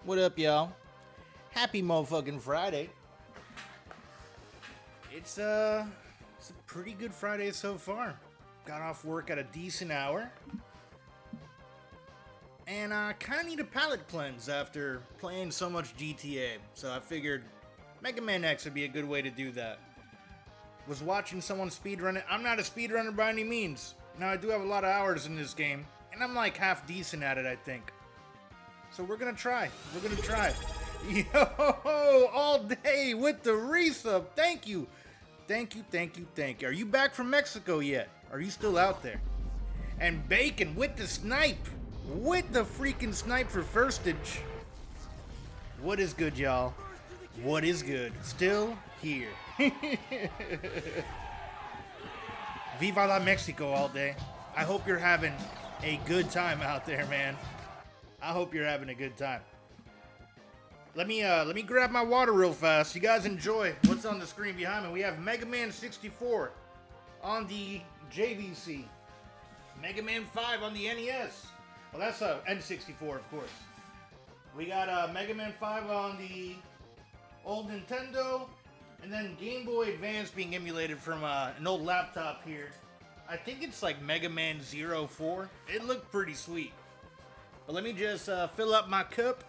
What up, y'all? Happy motherfucking Friday. It's a pretty good Friday so far. Got off work at a decent hour. And I kind of need a palate cleanse after playing so much GTA. So I figured Mega Man X would be a good way to do that. Was watching someone speedrun it. I'm not a speedrunner by any means. Now I do have a lot of hours in this game. And I'm like half decent at it, I think. So we're gonna try. Yo, all day with the resub. Thank you. Are you back from Mexico yet? Are you still out there? And Bacon with the snipe. With the freaking snipe for firstage. What is good, y'all? What is good? Still here. Viva la Mexico all day. I hope you're having a good time out there, man. I hope you're having a good time. Let me grab my water real fast. You guys enjoy what's on the screen behind me. We have Mega Man 64 on the JVC. Mega Man 5 on the NES. Well, that's N64, of course. We got Mega Man 5 on the old Nintendo, and then Game Boy Advance being emulated from an old laptop here. I think it's like Mega Man 04. It looked pretty sweet. But let me just fill up my cup.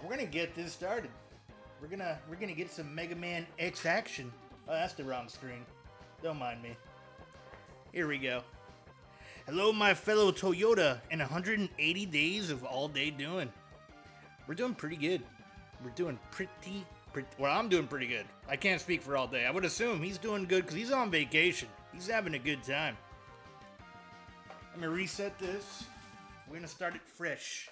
We're gonna get this started. We're gonna get some Mega Man X action. Oh, that's the wrong screen. Don't mind me. Here we go. Hello, my fellow Toyota, and 180 days of all day doing. We're doing pretty good. We're doing pretty. Well, I'm doing pretty good. I can't speak for all day. I would assume he's doing good because he's on vacation. He's having a good time. Let me reset this. We're gonna start it fresh.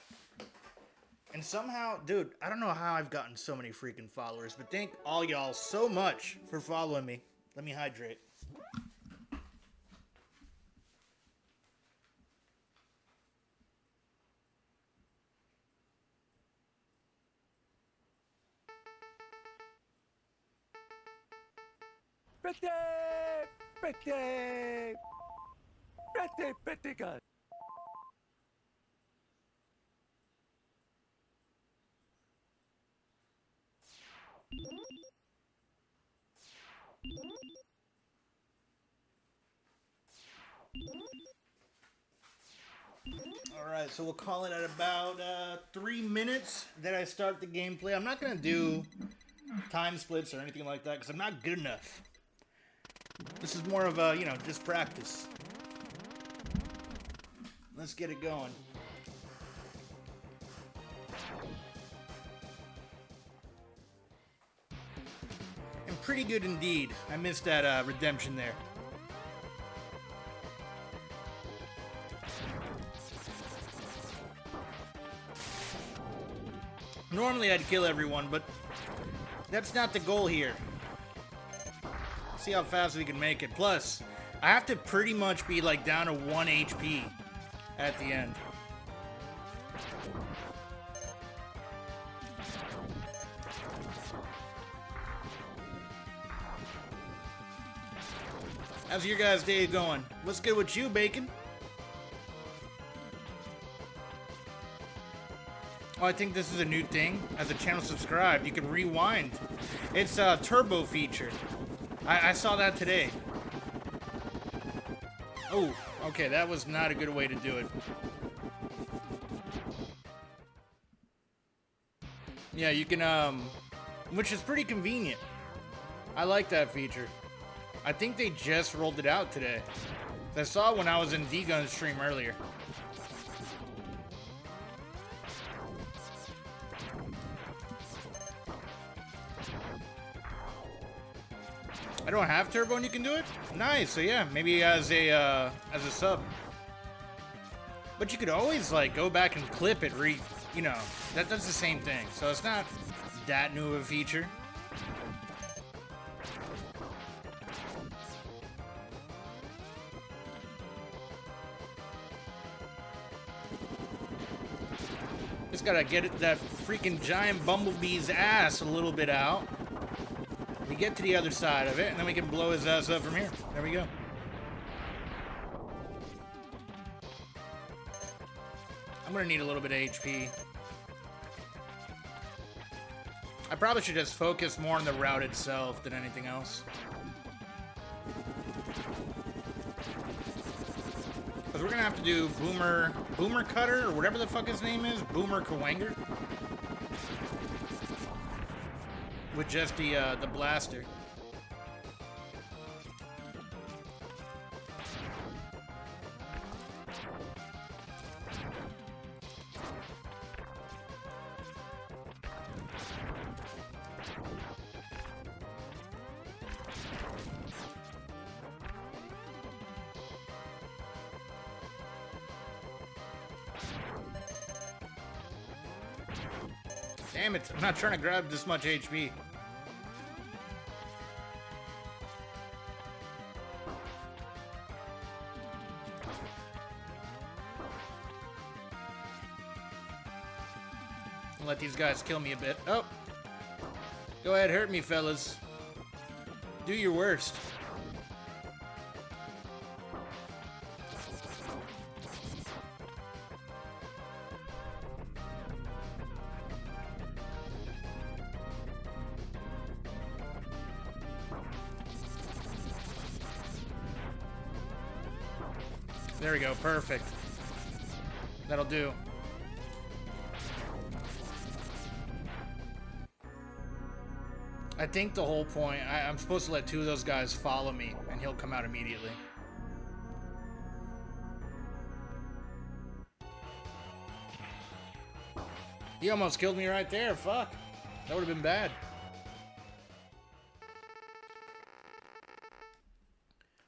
And somehow, dude, I don't know how I've gotten so many freaking followers, but thank all y'all so much for following me. Let me hydrate. Pretty good. Alright, so we'll call it at about 3 minutes that I start the gameplay. I'm not going to do time splits or anything like that because I'm not good enough. This is more of a, just practice. Let's get it going. And pretty good indeed. I missed that redemption there. Normally I'd kill everyone, but that's not the goal here. See how fast we can make it. Plus, I have to pretty much be like down to 1 HP at the end. How's your guys' day going? What's good with you, Bacon? Oh, I think this is a new thing. As a channel subscribed, you can rewind. It's a turbo feature. I saw that today. Oh, okay, that was not a good way to do it. Yeah, you can, which is pretty convenient. I like that feature. I think they just rolled it out today. I saw it when I was in D-Gun's stream earlier. I don't have turbo and you can do it? Nice, so yeah, maybe as a sub. But you could always like go back and clip it, that does the same thing. So it's not that new of a feature. Just gotta get that freaking giant bumblebee's ass a little bit out. We get to the other side of it, and then we can blow his ass up from here. There we go. I'm gonna need a little bit of HP. I probably should just focus more on the route itself than anything else. Because we're gonna have to do Boomer Cutter, or whatever the fuck his name is, Boomer Kawanger. With just the blaster. Damn it, I'm not trying to grab this much HP. I'll let these guys kill me a bit. Oh! Go ahead, hurt me, fellas. Do your worst. There we go, perfect. That'll do. I think the whole point, I'm supposed to let two of those guys follow me, and he'll come out immediately. He almost killed me right there, fuck. That would have been bad.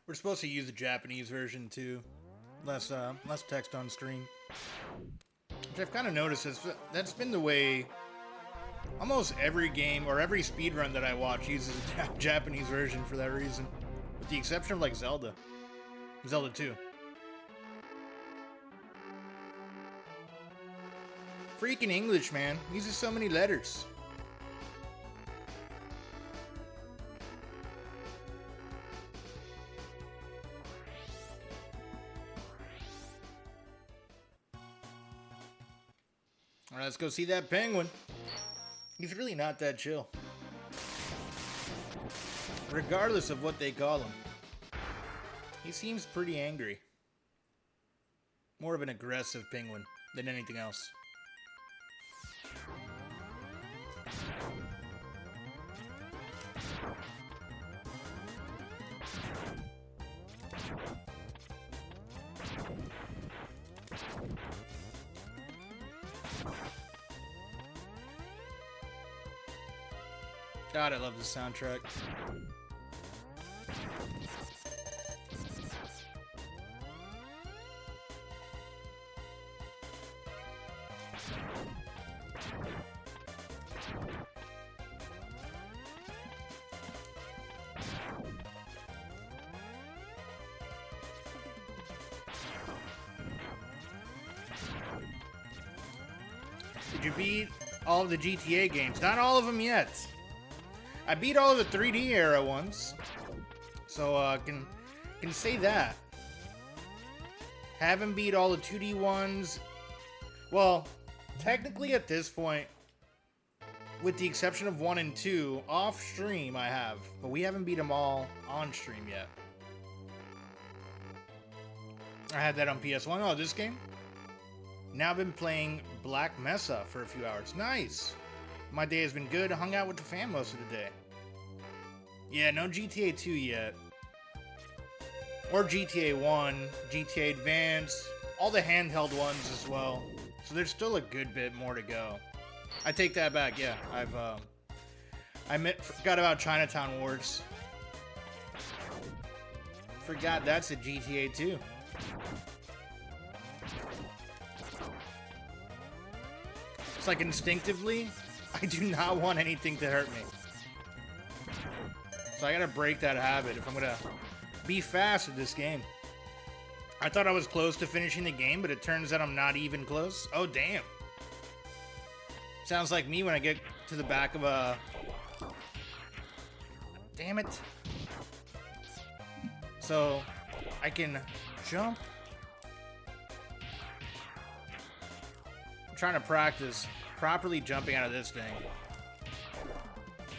We're supposed to use the Japanese version too. Less text on screen. Which I've kind of noticed that's been the way almost every game or every speedrun that I watch uses a Japanese version for that reason. With the exception of like Zelda. Zelda 2. Freaking English, man. Uses so many letters. Alright, let's go see that penguin. He's really not that chill. Regardless of what they call him. He seems pretty angry. More of an aggressive penguin than anything else. God, I love the soundtrack. Did you beat all of the GTA games? Not all of them yet. I beat all of the 3D era ones, so can say that. Haven't beat all the 2D ones. Well, technically at this point, with the exception of 1 and 2, off stream I have, but we haven't beat them all on stream yet. I had that on PS1. Oh, this game? Now I've been playing Black Mesa for a few hours. Nice! My day has been good. I hung out with the fam most of the day. Yeah, no GTA 2 yet. Or GTA 1, GTA Advance, all the handheld ones as well. So there's still a good bit more to go. I take that back, yeah. Forgot about Chinatown Wars. Forgot that's a GTA 2. It's like instinctively, I do not want anything to hurt me. So I gotta break that habit if I'm gonna be fast at this game. I thought I was close to finishing the game, but it turns out I'm not even close. Oh, damn. Sounds like me when I get to the back of a... Damn it. So, I can jump. I'm trying to practice properly jumping out of this thing.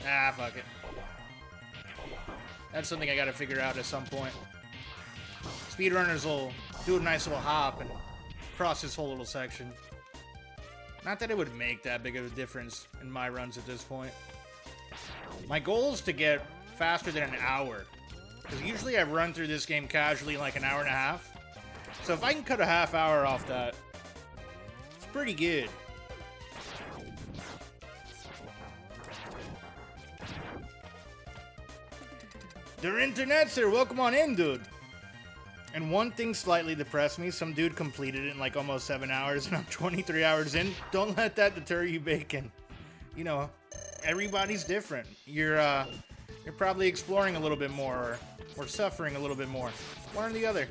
Ah, fuck it. That's something I gotta figure out at some point. Speedrunners will do a nice little hop and cross this whole little section. Not that it would make that big of a difference in my runs at this point. My goal is to get faster than an hour. Because usually I run through this game casually in like an hour and a half. So if I can cut a half hour off that, it's pretty good. Der internet, sir. Welcome on in, dude. And one thing slightly depressed me. Some dude completed it in like almost 7 hours, and I'm 23 hours in. Don't let that deter you, Bacon. You know, everybody's different. You're probably exploring a little bit more, or suffering a little bit more. One or the other.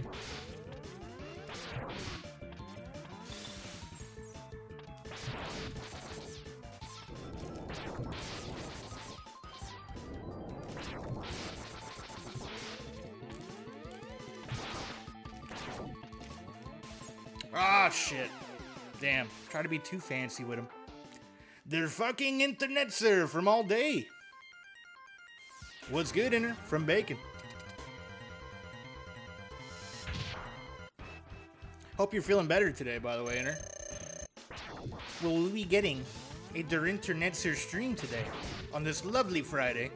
Ah, shit. Damn. Try to be too fancy with him. They're fucking internet, sir, from all day. What's good, Inner? From Bacon. Hope you're feeling better today, by the way, Inner. We'll be getting a Der Internet Sir stream today on this lovely Friday.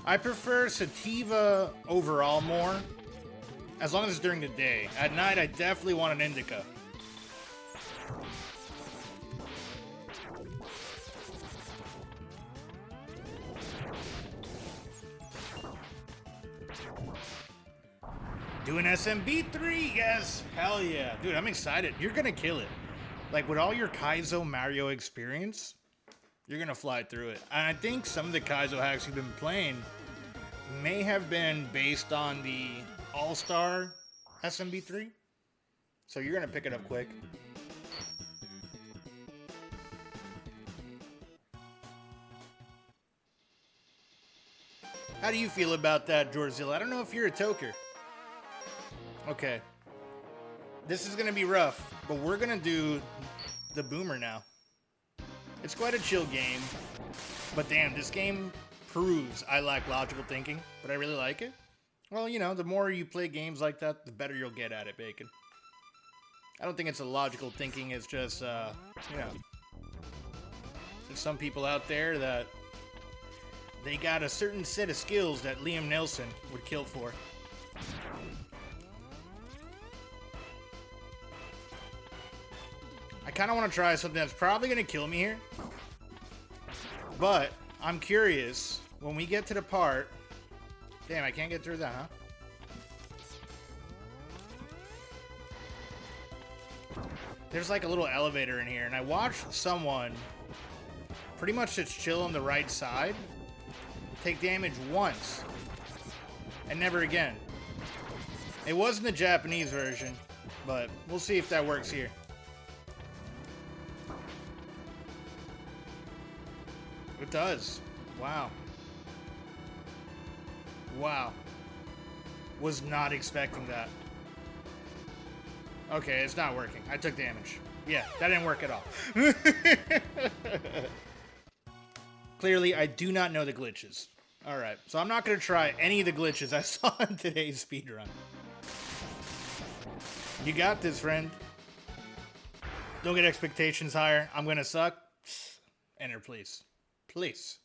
I prefer sativa overall more, as long as it's during the day. At night, I definitely want an indica. Doing SMB3, yes, hell yeah. Dude, I'm excited. You're gonna kill it. Like, with all your Kaizo Mario experience, you're gonna fly through it. And I think some of the Kaizo hacks you've been playing may have been based on the All-Star SMB3. So you're gonna pick it up quick. How do you feel about that, Georgezilla? I don't know if you're a toker. Okay. This is gonna be rough, but we're gonna do the Boomer now. It's quite a chill game, but damn, this game proves I lack logical thinking, but I really like it. Well, you know, the more you play games like that, the better you'll get at it, Bacon. I don't think it's a logical thinking, it's just, you know, there's some people out there that they got a certain set of skills that Liam Neeson would kill for. I kind of want to try something that's probably going to kill me here. But I'm curious, when we get to the part... Damn, I can't get through that, huh? There's like a little elevator in here, and I watched someone pretty much just chill on the right side, take damage once, and never again. It wasn't the Japanese version, but we'll see if that works here. It does. Wow. Wow. Was not expecting that. Okay, it's not working. I took damage. Yeah, that didn't work at all. Clearly, I do not know the glitches. Alright, so I'm not going to try any of the glitches I saw in today's speedrun. You got this, friend. Don't get expectations higher. I'm going to suck. Enter, please. Please.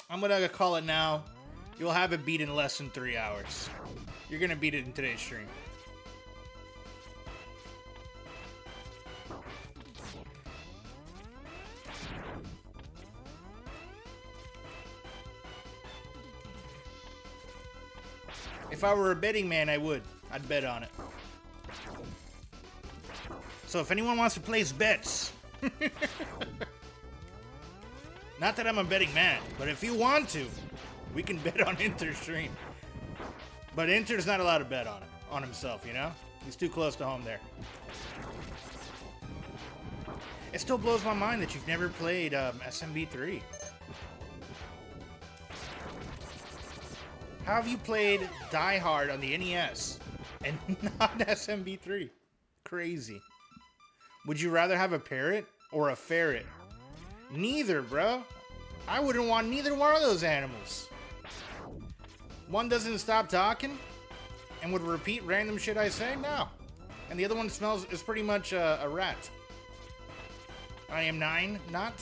I'm gonna call it now. You'll have it beat in less than 3 hours. You're gonna beat it in today's stream. If I were a betting man, I would. I'd bet on it. So if anyone wants to place bets, not that I'm a betting man, but if you want to, we can bet on Inter's stream. But Inter's not allowed to bet on it, on himself, you know? He's too close to home there. It still blows my mind that you've never played SMB3. How have you played Die Hard on the NES and not SMB3? Crazy. Would you rather have a parrot or a ferret? Neither, bro. I wouldn't want neither one of those animals. One doesn't stop talking and would repeat random shit I say? No. And the other one is pretty much a rat. I am 9, not.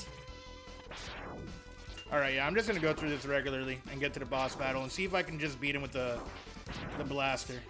Alright, yeah, I'm just gonna go through this regularly and get to the boss battle and see if I can just beat him with the blaster.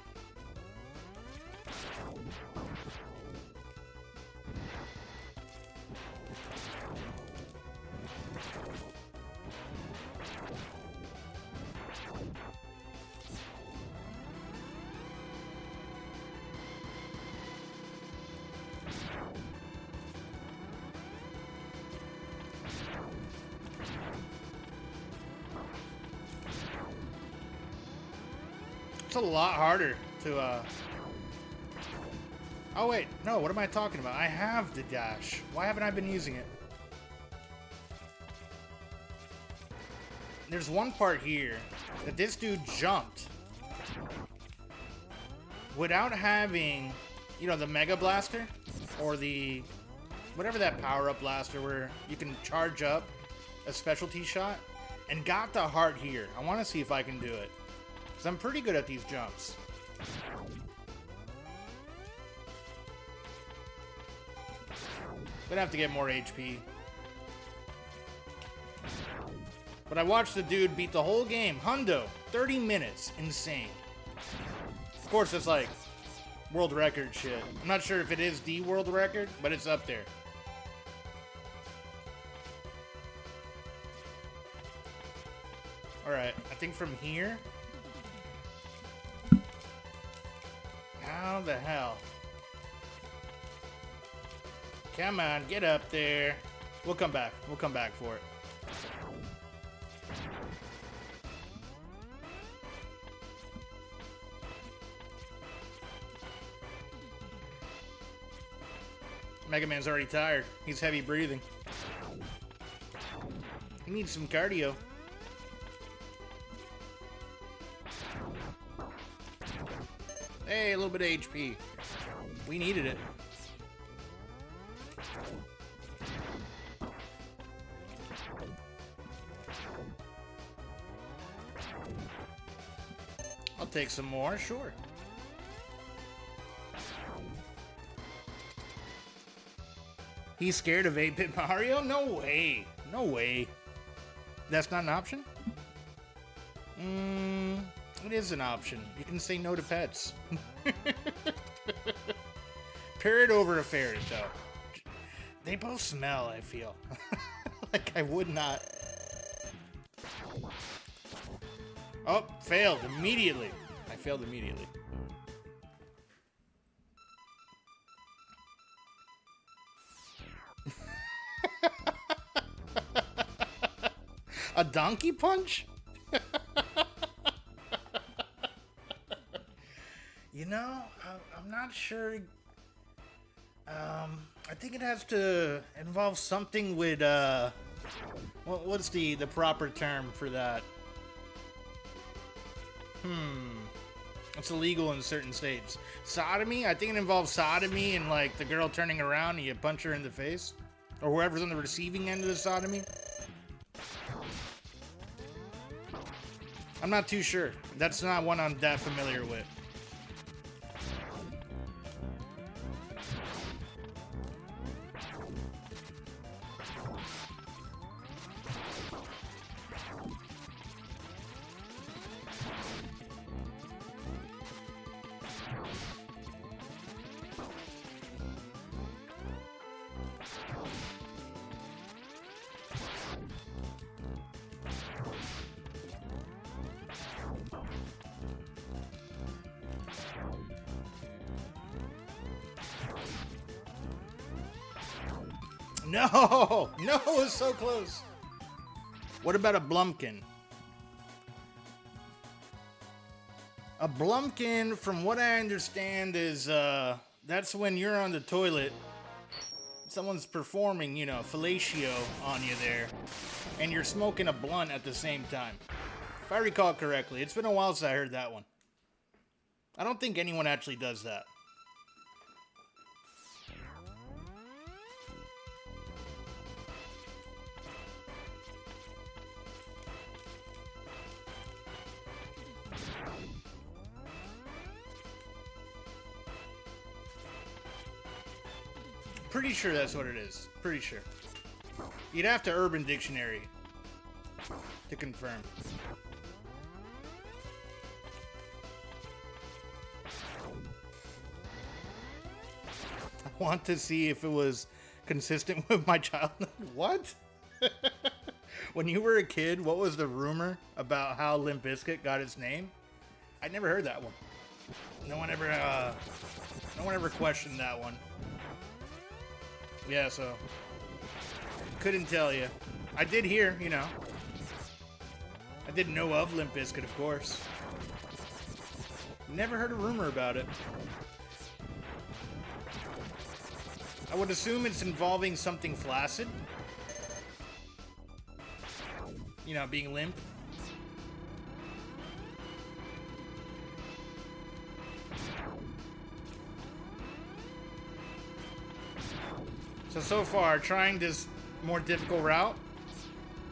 It's a lot harder to, Oh, wait. No, what am I talking about? I have the dash. Why haven't I been using it? There's one part here that this dude jumped without having, you know, the Mega Blaster or the... whatever that power-up blaster where you can charge up a specialty shot, and got the heart here. I want to see if I can do it. Because I'm pretty good at these jumps. Gonna have to get more HP. But I watched the dude beat the whole game. Hundo. 30 minutes. Insane. Of course, it's like world record shit. I'm not sure if it is the world record, but it's up there. Alright, I think from here... How the hell? Come on, get up there. We'll come back. We'll come back for it. Mega Man's already tired. He's heavy breathing. He needs some cardio. Hey, a little bit of HP. We needed it. I'll take some more, sure. He's scared of 8-bit Mario? No way. No way. That's not an option? It is an option. You can say no to pets. Parrot over a ferret, though. They both smell, I feel. Like I would not. Oh, failed immediately. I failed immediately. A donkey punch? You know, I'm not sure. I think it has to involve something with, what's the proper term for that? It's illegal in certain states. Sodomy? I think it involves sodomy and, like, the girl turning around and you punch her in the face. Or whoever's on the receiving end of the sodomy. I'm not too sure. That's not one I'm that familiar with. No! No, it's so close. What about a Blumpkin? A Blumpkin, from what I understand, is, that's when you're on the toilet, someone's performing, you know, fellatio on you there, and you're smoking a blunt at the same time. If I recall correctly. It's been a while since I heard that one. I don't think anyone actually does that. Pretty sure that's what it is. Pretty sure. You'd have to Urban Dictionary to confirm. I want to see if it was consistent with my childhood. What? When you were a kid, what was the rumor about how Limp Bizkit got its name? I never heard that one. No one ever questioned that one. Yeah, so couldn't tell you. I did hear, you know. I didn't know of Limp Bizkit, of course. Never heard a rumor about it. I would assume it's involving something flaccid. You know, being limp. So far, trying this more difficult route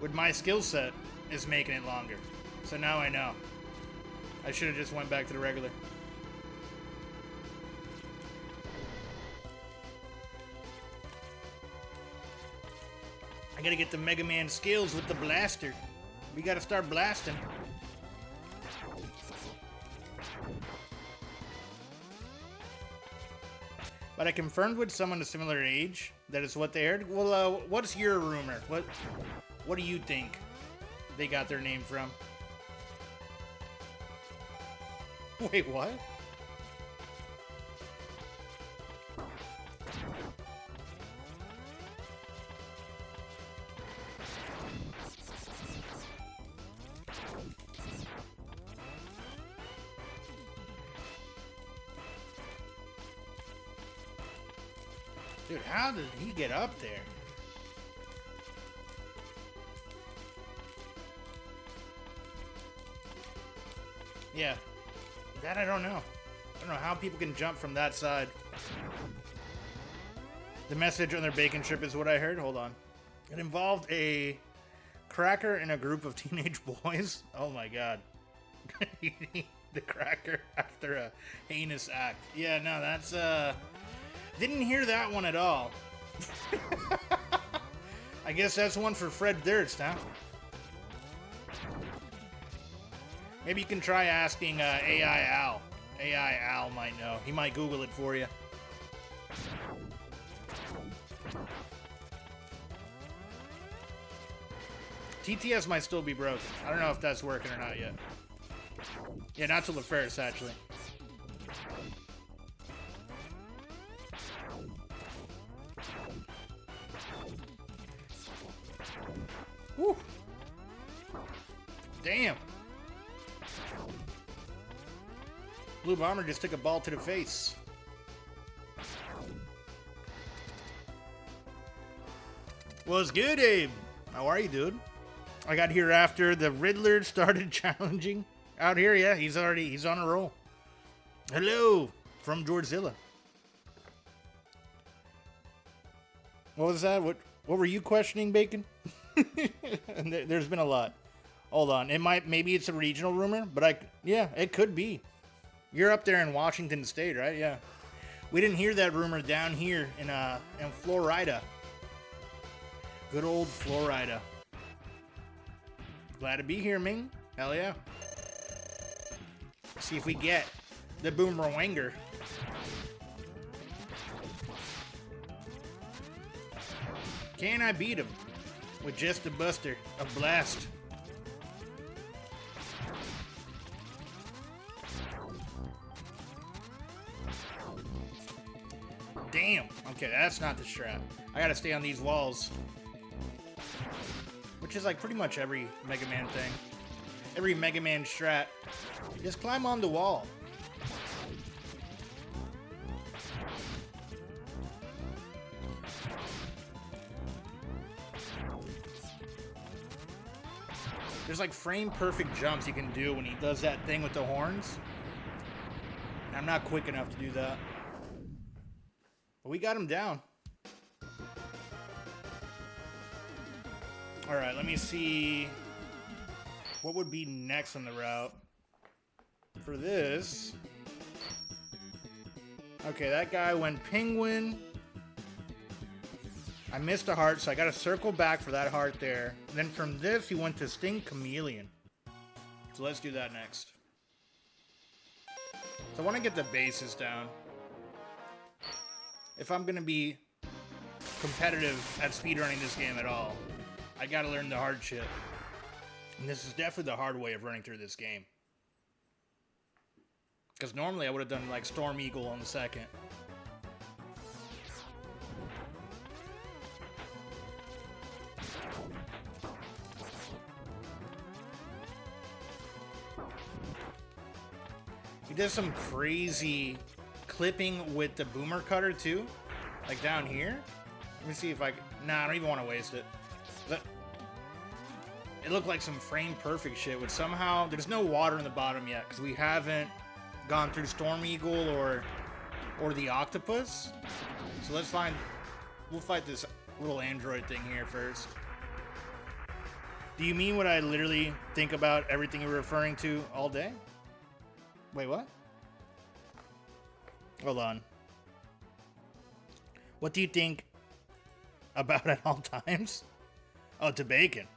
with my skill set is making it longer. So now I know. I should have just went back to the regular. I gotta get the Mega Man skills with the blaster. We gotta start blasting. But I confirmed with someone a similar age that is what they heard. Well, what's your rumor? What do you think they got their name from? Wait, what? Dude, how did he get up there? Yeah, that I don't know. I don't know how people can jump from that side. The message on their bacon strip is what I heard. Hold on. It involved a cracker and a group of teenage boys. Oh my god. Eating the cracker after a heinous act. Yeah, no, that's didn't hear that one at all. I guess that's one for Fred Durst, huh? Maybe you can try asking AI Al. AI Al might know. He might Google it for you. TTS might still be broken. I don't know if that's working or not yet. Yeah, not till the first, actually. Woo! Damn! Blue Bomber just took a ball to the face. What's good, Abe? How are you, dude? I got here after the Riddler started challenging out here. Yeah, he's on a roll. Hello from Georgezilla. What was that? What were you questioning, Bacon? And there's been a lot. Hold on. Maybe it's a regional rumor, but yeah, it could be. You're up there in Washington State, right? Yeah. We didn't hear that rumor down here in Florida. Good old Florida. Glad to be here, Ming. Hell yeah. See if we get the Boomerwanger. Can I beat him with just a buster, a blast? Damn. Okay, that's not the strat. I gotta stay on these walls. Which is like pretty much every Mega Man thing. Every Mega Man strat. Just climb on the wall. There's like frame perfect jumps he can do when he does that thing with the horns. I'm not quick enough to do that. But we got him down. Alright, let me see what would be next on the route. For this... Okay, that guy went penguin. I missed a heart, so I gotta circle back for that heart there. And then from this, he went to Sting Chameleon. So let's do that next. So I want to get the bases down. If I'm gonna be competitive at speedrunning this game at all, I gotta learn the hard shit. And this is definitely the hard way of running through this game. Because normally I would have done like Storm Eagle on the second. He does some crazy clipping with the boomer cutter too. Like down here. Let me see if I can... Nah, I don't even want to waste it. It looked like some frame perfect shit, which somehow... There's no water in the bottom yet, because we haven't gone through Storm Eagle or the Octopus. So let's find... We'll fight this little android thing here first. Do you mean what I literally think about everything you're referring to all day? Wait, what? Hold on. What do you think about at all times? Oh, to bacon.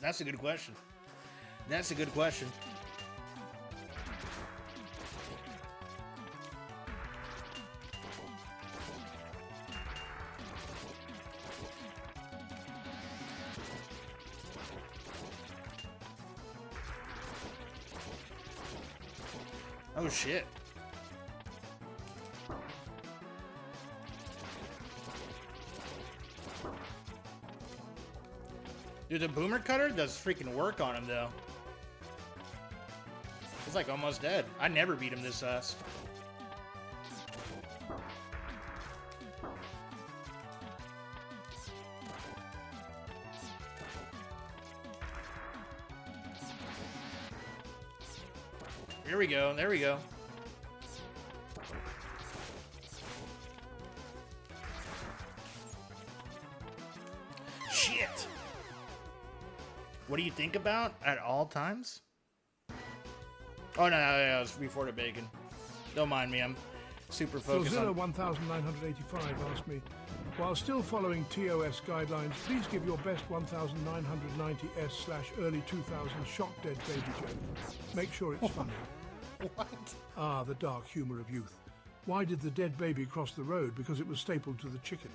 That's a good question. That's a good question. Oh shit. Dude, the boomer cutter does freaking work on him though. He's like almost dead. I never beat him this fast. Here we go. There we go. Shit. What do you think about at all times? Oh, no, it was before the bacon. Don't mind me. I'm super focused on... 1985 asked me, while still following TOS guidelines, please give your best 1990S/early 2000s shock dead baby joke. Make sure it's funny. What? Ah, the dark humor of youth. Why did the dead baby cross the road? Because it was stapled to the chicken.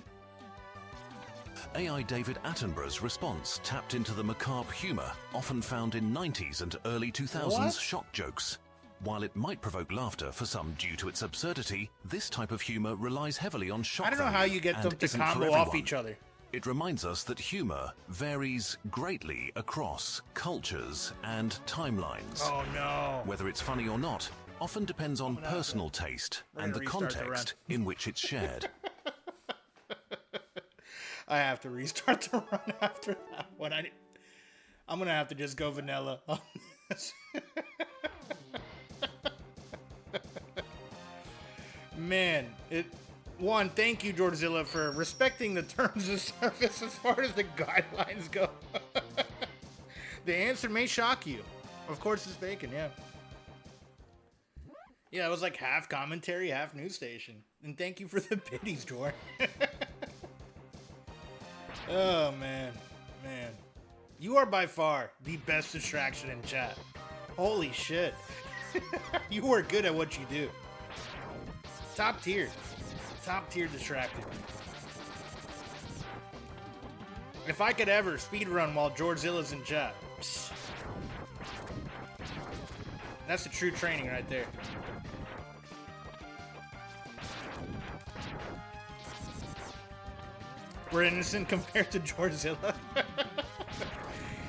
AI David Attenborough's response tapped into the macabre humour often found in 90s and early 2000s shock jokes. While it might provoke laughter for some due to its absurdity, this type of humour relies heavily on shock I don't know how you get them to combo off each other. It reminds us that humour varies greatly across cultures and timelines. Oh no. Whether it's funny or not often depends on personal taste and the context in which it's shared. I have to restart the run after that one. I'm gonna have to just go vanilla on this. Man, one, thank you, Georgezilla, for respecting the terms of service as far as the guidelines go. The answer may shock you. Of course, it's bacon, yeah. Yeah, it was like half commentary, half news station. And thank you for the biddies, George. Oh, man. Man. You are by far the best distraction in chat. Holy shit. You are good at what you do. Top tier. Top tier distracted. If I could ever speedrun while Georgezilla's in chat. Psst. That's the true training right there. We're innocent compared to Georgezilla.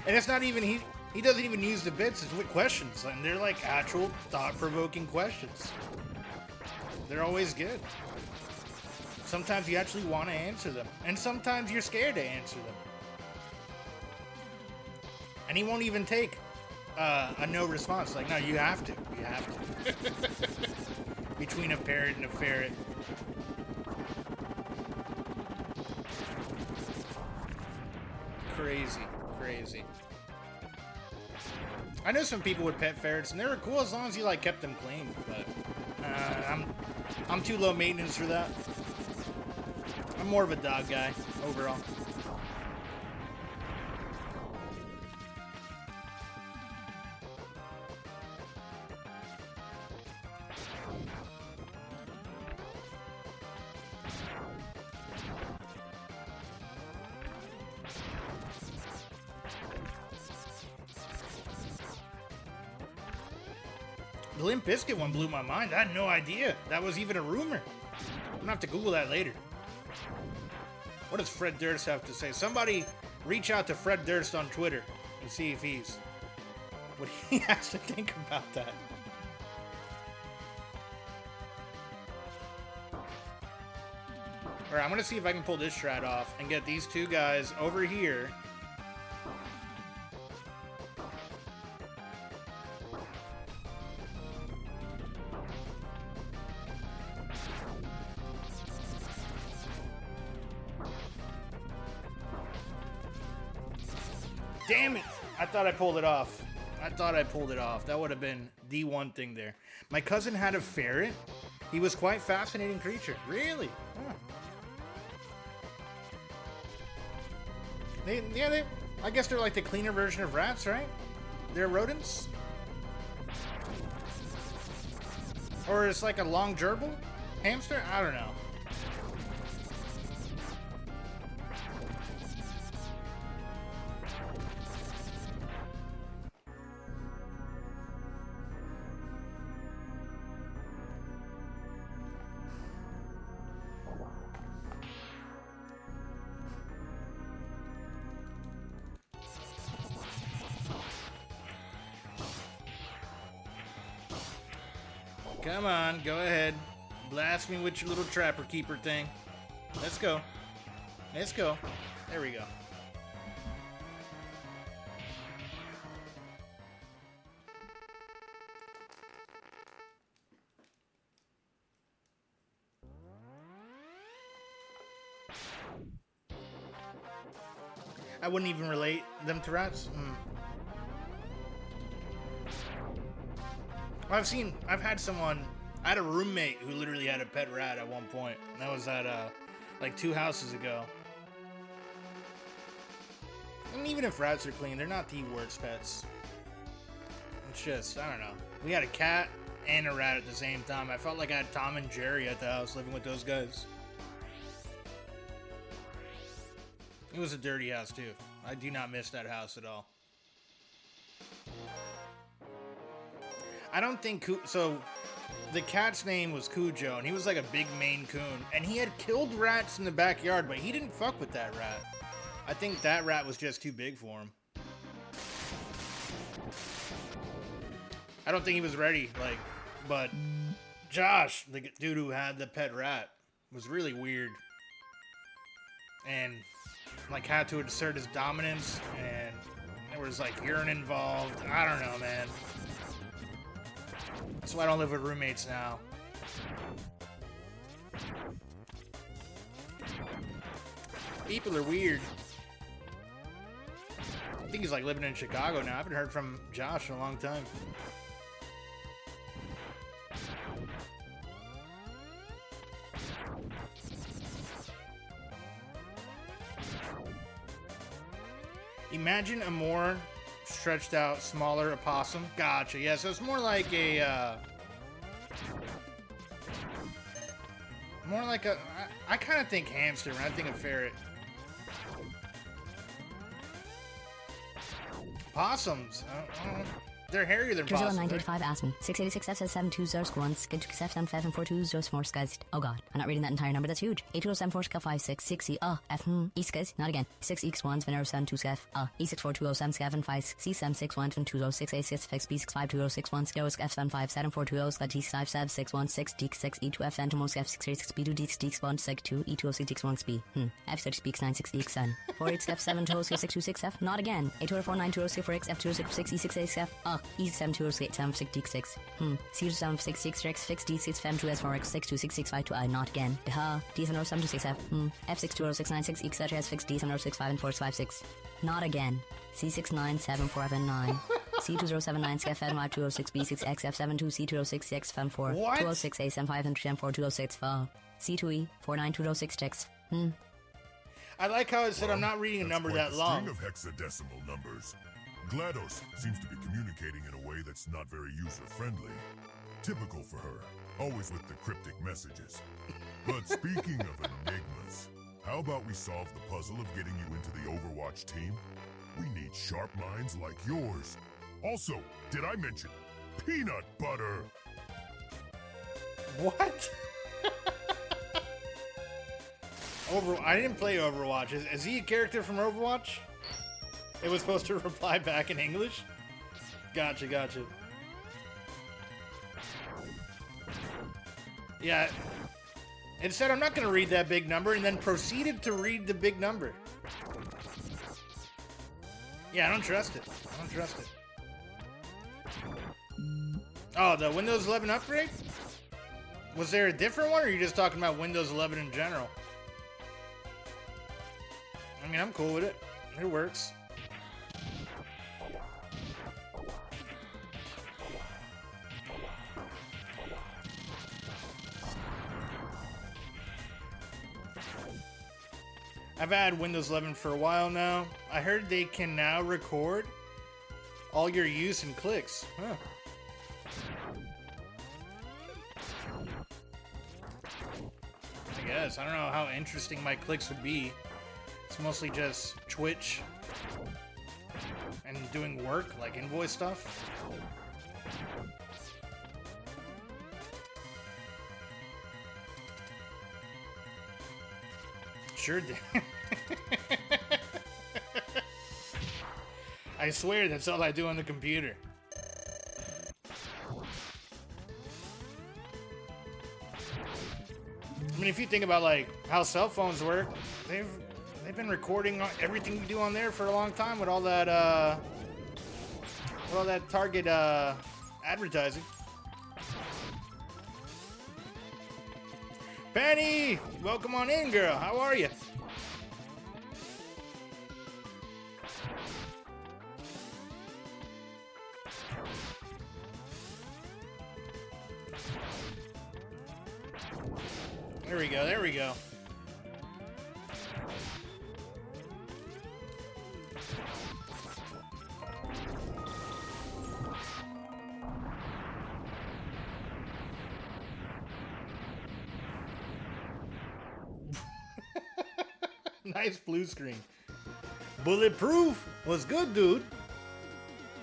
And it's not even, he doesn't even use the bits, it's with questions. And they're like actual thought-provoking questions. They're always good. Sometimes you actually want to answer them. And sometimes you're scared to answer them. And he won't even take a no response. Like, no, you have to. You have to. Between a parrot and a ferret. Crazy. Crazy. I know some people with pet ferrets, and they were cool as long as you, like, kept them clean, but I'm too low maintenance for that. I'm more of a dog guy, overall. The Limp Bizkit one blew my mind. I had no idea that was even a rumor. I'm gonna have to Google that later. What does Fred Durst have to say? Somebody reach out to Fred Durst on Twitter and see if what he has to think about that. Alright, I'm gonna see if I can pull this strat off and get these two guys over here. Damn it! I thought I pulled it off. That would have been the one thing there. My cousin had a ferret. He was quite a fascinating creature. Really? Huh. I guess they're like the cleaner version of rats, right? They're rodents? Or it's like a long gerbil? Hamster? I don't know. Come on, go ahead. Blast me with your little trapper keeper thing. Let's go. Let's go. There we go. I wouldn't even relate them to rats. I've had I had a roommate who literally had a pet rat at one point. And that was at, like 2 houses ago. And even if rats are clean, they're not the worst pets. It's just, I don't know. We had a cat and a rat at the same time. I felt like I had Tom and Jerry at the house living with those guys. It was a dirty house, too. I do not miss that house at all. I don't think... So, the cat's name was Cujo, and he was like a big Maine Coon. And he had killed rats in the backyard, but he didn't fuck with that rat. I think that rat was just too big for him. I don't think he was ready, like... But Josh, the dude who had the pet rat, was really weird. And, like, had to assert his dominance, and there was, like, urine involved. I don't know, man. That's why I don't live with roommates now. People are weird. I think he's like living in Chicago now. I haven't heard from Josh in a long time. Imagine a more stretched out, smaller opossum. Gotcha. Yeah, so it's more like a, I kind of think hamster when I think of ferret. Possums. They're hairier than Drizella possums. 985 asked me. 686 F says 720 Skid 7 and 4204 Skized. Oh god, I'm not reading that entire number, that's huge. 8274 Sk 56 6 F Skiz, not again. 6X1 Venero 72 Skef E64207 Scav 5 C761 20686 Fix B65261 Skio F 75740 Skid T5 7 616 D6 E2 F Phantom Skef 636 B2 D6 Seg 2 E206 D1 B F6 speaks 96 D7 4X F 7 626 F not again. 849 for X F 206 E6 F E7206 D6 C766 Rex Fix D6 Fem 2 S 4 X 626652 I not again. D70726 F F620696 etc S Fix D706 and 456 not again. C697479 C2079 Scf Fed 206 B6 XF72 C206 X Fem 4 What? 206 A75 and Trem 4206 C2E 49206 X I like how it said I'm not reading a number that long. String of hexadecimal numbers. GLaDOS seems to be communicating in a way that's not very user-friendly. Typical for her, always with the cryptic messages. But speaking of enigmas, how about we solve the puzzle of getting you into the Overwatch team? We need sharp minds like yours. Also, did I mention peanut butter? What? I didn't play Overwatch. Is he a character from Overwatch? It was supposed to reply back in English? Gotcha. Yeah. It said I'm not going to read that big number and then proceeded to read the big number. Yeah, I don't trust it. Oh, the Windows 11 upgrade? Was there a different one, or are you just talking about Windows 11 in general? I mean, I'm cool with it. It works. I've had Windows 11 for a while now. I heard they can now record all your use and clicks. Huh. I guess. I don't know how interesting my clicks would be. It's mostly just Twitch and doing work, like invoice stuff. Sure did. I swear that's all I do on the computer. I mean, if you think about like how cell phones work, they've been recording everything you do on there for a long time with all that Target advertising. Penny, welcome on in, girl. How are you? There we go. Nice blue screen. Bulletproof was good, dude.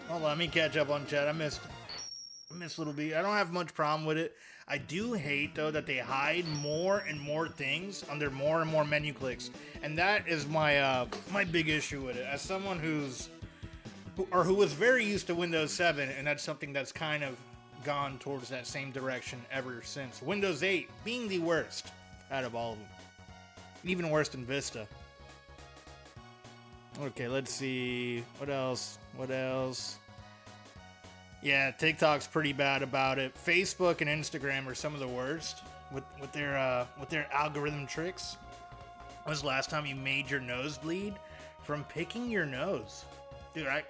Hold on, let me catch up on chat. I missed Little B. I don't have much problem with it. I do hate, though, that they hide more and more things under more and more menu clicks. And that is my my big issue with it. As someone who was very used to Windows 7, and that's something that's kind of gone towards that same direction ever since. Windows 8 being the worst out of all of them. Even worse than Vista. Okay, let's see. What else? Yeah, TikTok's pretty bad about it. Facebook and Instagram are some of the worst with their algorithm tricks. When was the last time you made your nose bleed from picking your nose? Dude, I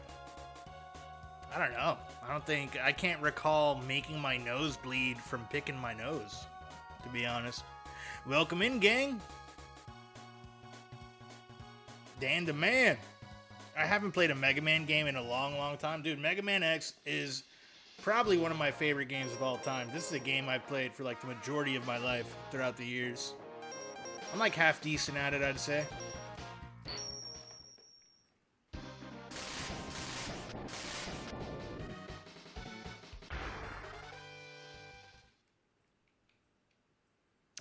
don't know. I can't recall making my nose bleed from picking my nose, to be honest. Welcome in, gang. Dan the Man. I haven't played a Mega Man game in a long, long time. Dude, Mega Man X is probably one of my favorite games of all time. This is a game I've played for like the majority of my life throughout the years. I'm like half decent at it, I'd say.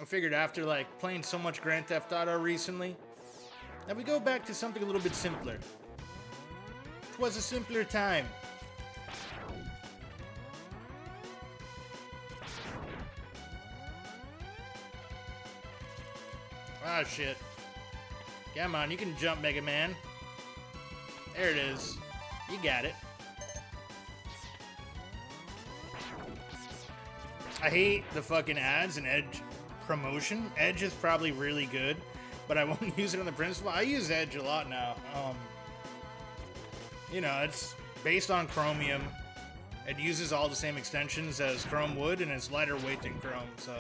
I figured after like playing so much Grand Theft Auto recently, that we go back to something a little bit simpler. It was a simpler time. Ah, shit. Come on, you can jump, Mega Man. There it is. You got it. I hate the fucking ads and Edge promotion. Edge is probably really good, but I won't use it on the principle. I use Edge a lot now. You know, it's based on Chromium. It uses all the same extensions as Chrome would, and it's lighter weight than Chrome, so...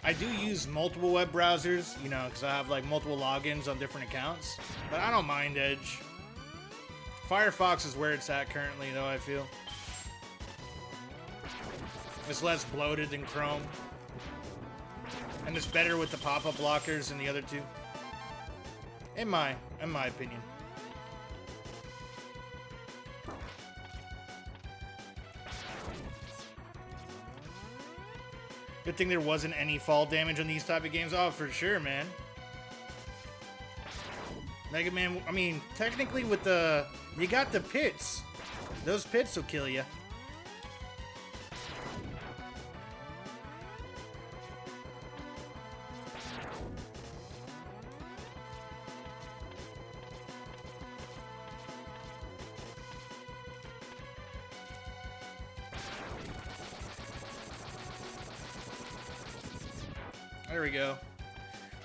I do use multiple web browsers, you know, because I have like multiple logins on different accounts, but I don't mind Edge. Firefox is where it's at currently, though, I feel. It's less bloated than Chrome. And it's better with the pop-up blockers than the other two. In my opinion. Good thing there wasn't any fall damage on these type of games. Oh, for sure, man. Mega Man, I mean, technically with the... You got the pits. Those pits will kill you. There we go.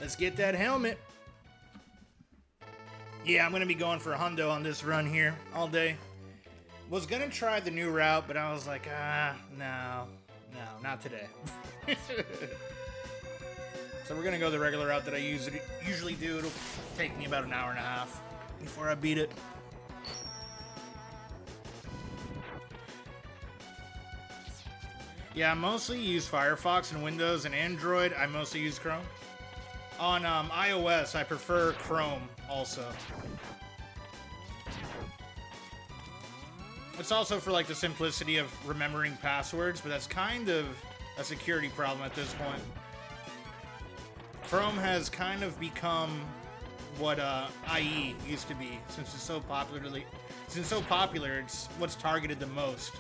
Let's get that helmet. Yeah, I'm going to be going for a hundo on this run here all day. Was going to try the new route, but I was like, no, not today. So we're going to go the regular route that I usually do. It'll take me about an hour and a half before I beat it. Yeah, I mostly use Firefox and Windows and Android. I mostly use Chrome. On iOS, I prefer Chrome also. It's also for like the simplicity of remembering passwords, but that's kind of a security problem at this point. Chrome has kind of become what IE used to be, since it's so popular. It's what's targeted the most.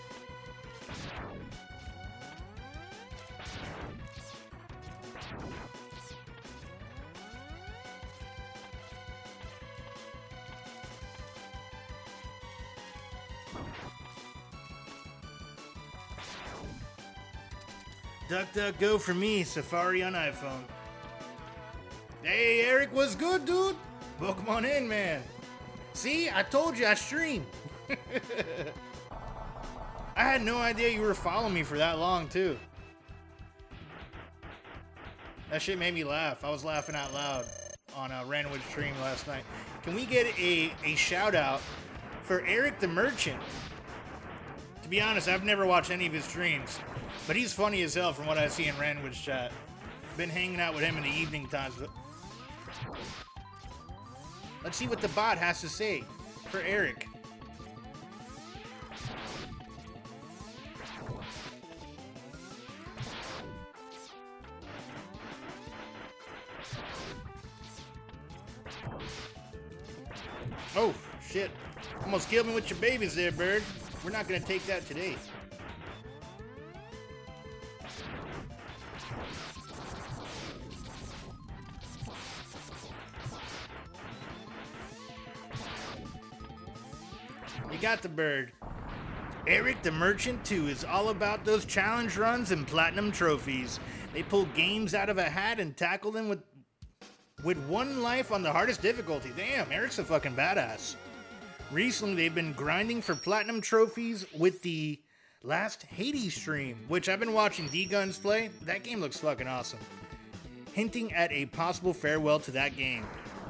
DuckDuckGo for me, Safari on iPhone. Hey, Eric, what's good, dude? Welcome on in, man. See, I told you I stream. I had no idea you were following me for that long, too. That shit made me laugh. I was laughing out loud on a Ranwood stream last night. Can we get a shout out for Eric the Merchant? To be honest, I've never watched any of his streams, but he's funny as hell from what I see in Ranwood's chat. Been hanging out with him in the evening times, but let's see what the bot has to say for Eric. Oh, shit. Almost killed me with your babies there, bird. We're not gonna take that today. You got the bird. Eric the Merchant 2 is all about those challenge runs and platinum trophies. They pull games out of a hat and tackle them with one life on the hardest difficulty. Damn, Eric's a fucking badass. Recently, they've been grinding for platinum trophies with the last Hades stream, which I've been watching D-Guns play. That game looks fucking awesome. Hinting at a possible farewell to that game.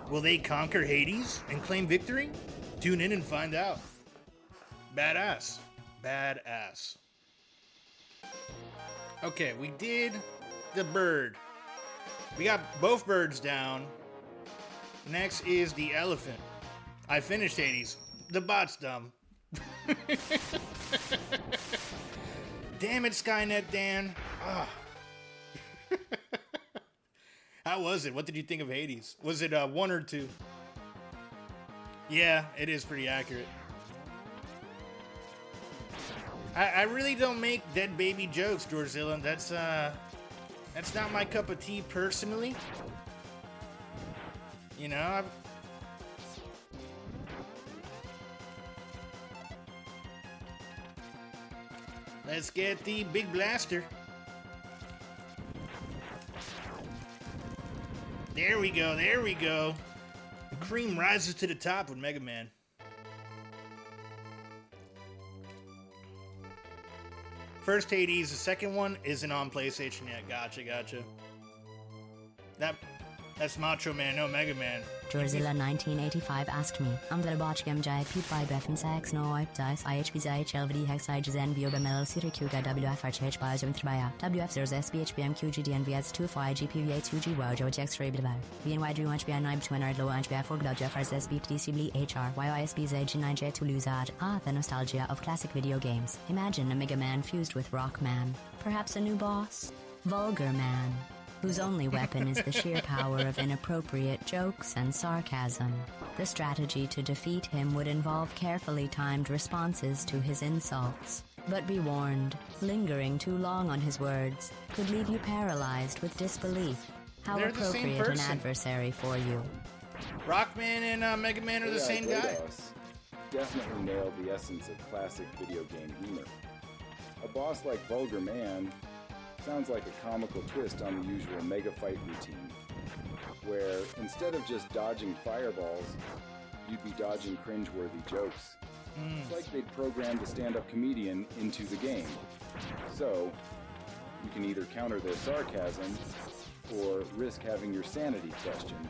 Will they conquer Hades and claim victory? Tune in and find out. Badass. Badass. Okay, we did the bird. We got both birds down. Next is the elephant. I finished Hades. The bot's dumb. Damn it, Skynet Dan. How was it? What did you think of Hades? Was it 1 or 2? Yeah, it is pretty accurate. I really don't make dead baby jokes, Georgezilla. That's not my cup of tea personally. You know, let's get the big blaster. There we go, there we go. The cream rises to the top with Mega Man. First Hades, the second one isn't on PlayStation yet. Gotcha. That's Macho Man, no Mega Man. Georgezilla 1985 asked me, am der Botchgam Jai Pete by Breffen Sex no Wipe Dice IHBZ HLVD Hexi Zen Vioga Mellow City Kuga WFRCH by Jim Trebaya WF0 SBHBM QGDNVS 2 GPVA 2G Wojo Jax Ray Bidavar VNY Drew HBI 9 between our low HBI 4 WFRs SBPDCB HR YISBZ G9J to Luzad. The nostalgia of classic video games. Imagine a Mega Man fused with Rock Man. Perhaps a new boss? Vulgar Man, whose only weapon is the sheer power of inappropriate jokes and sarcasm. The strategy to defeat him would involve carefully timed responses to his insults. But be warned, lingering too long on his words could leave you paralyzed with disbelief. How They're the same appropriate an person. adversary for you. Rockman and Mega Man are the same guy. Definitely nailed the essence of classic video game humor. A boss like Vulgar Man sounds like a comical twist on the usual mega fight routine, where instead of just dodging fireballs, you'd be dodging cringeworthy jokes. It's like they'd programmed a stand-up comedian into the game. So, you can either counter their sarcasm, or risk having your sanity questioned.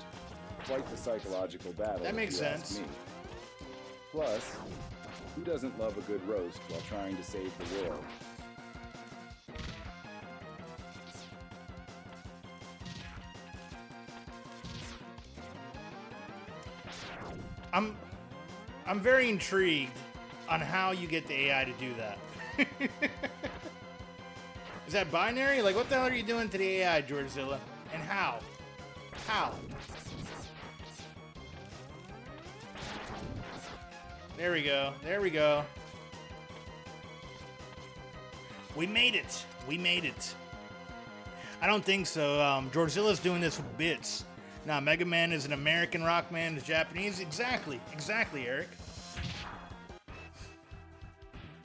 Quite the psychological battle. That makes if you ask sense. me. Plus, who doesn't love a good roast while trying to save the world? I'm very intrigued on how you get the AI to do that. Is that binary? Like, what the hell are you doing to the AI, Georgezilla? And how? How? There we go. There we go. We made it. We made it. I don't think so. Georgezilla's doing this with bits. Nah, Mega Man is an American, Rock Man is Japanese. Exactly. Exactly, Eric.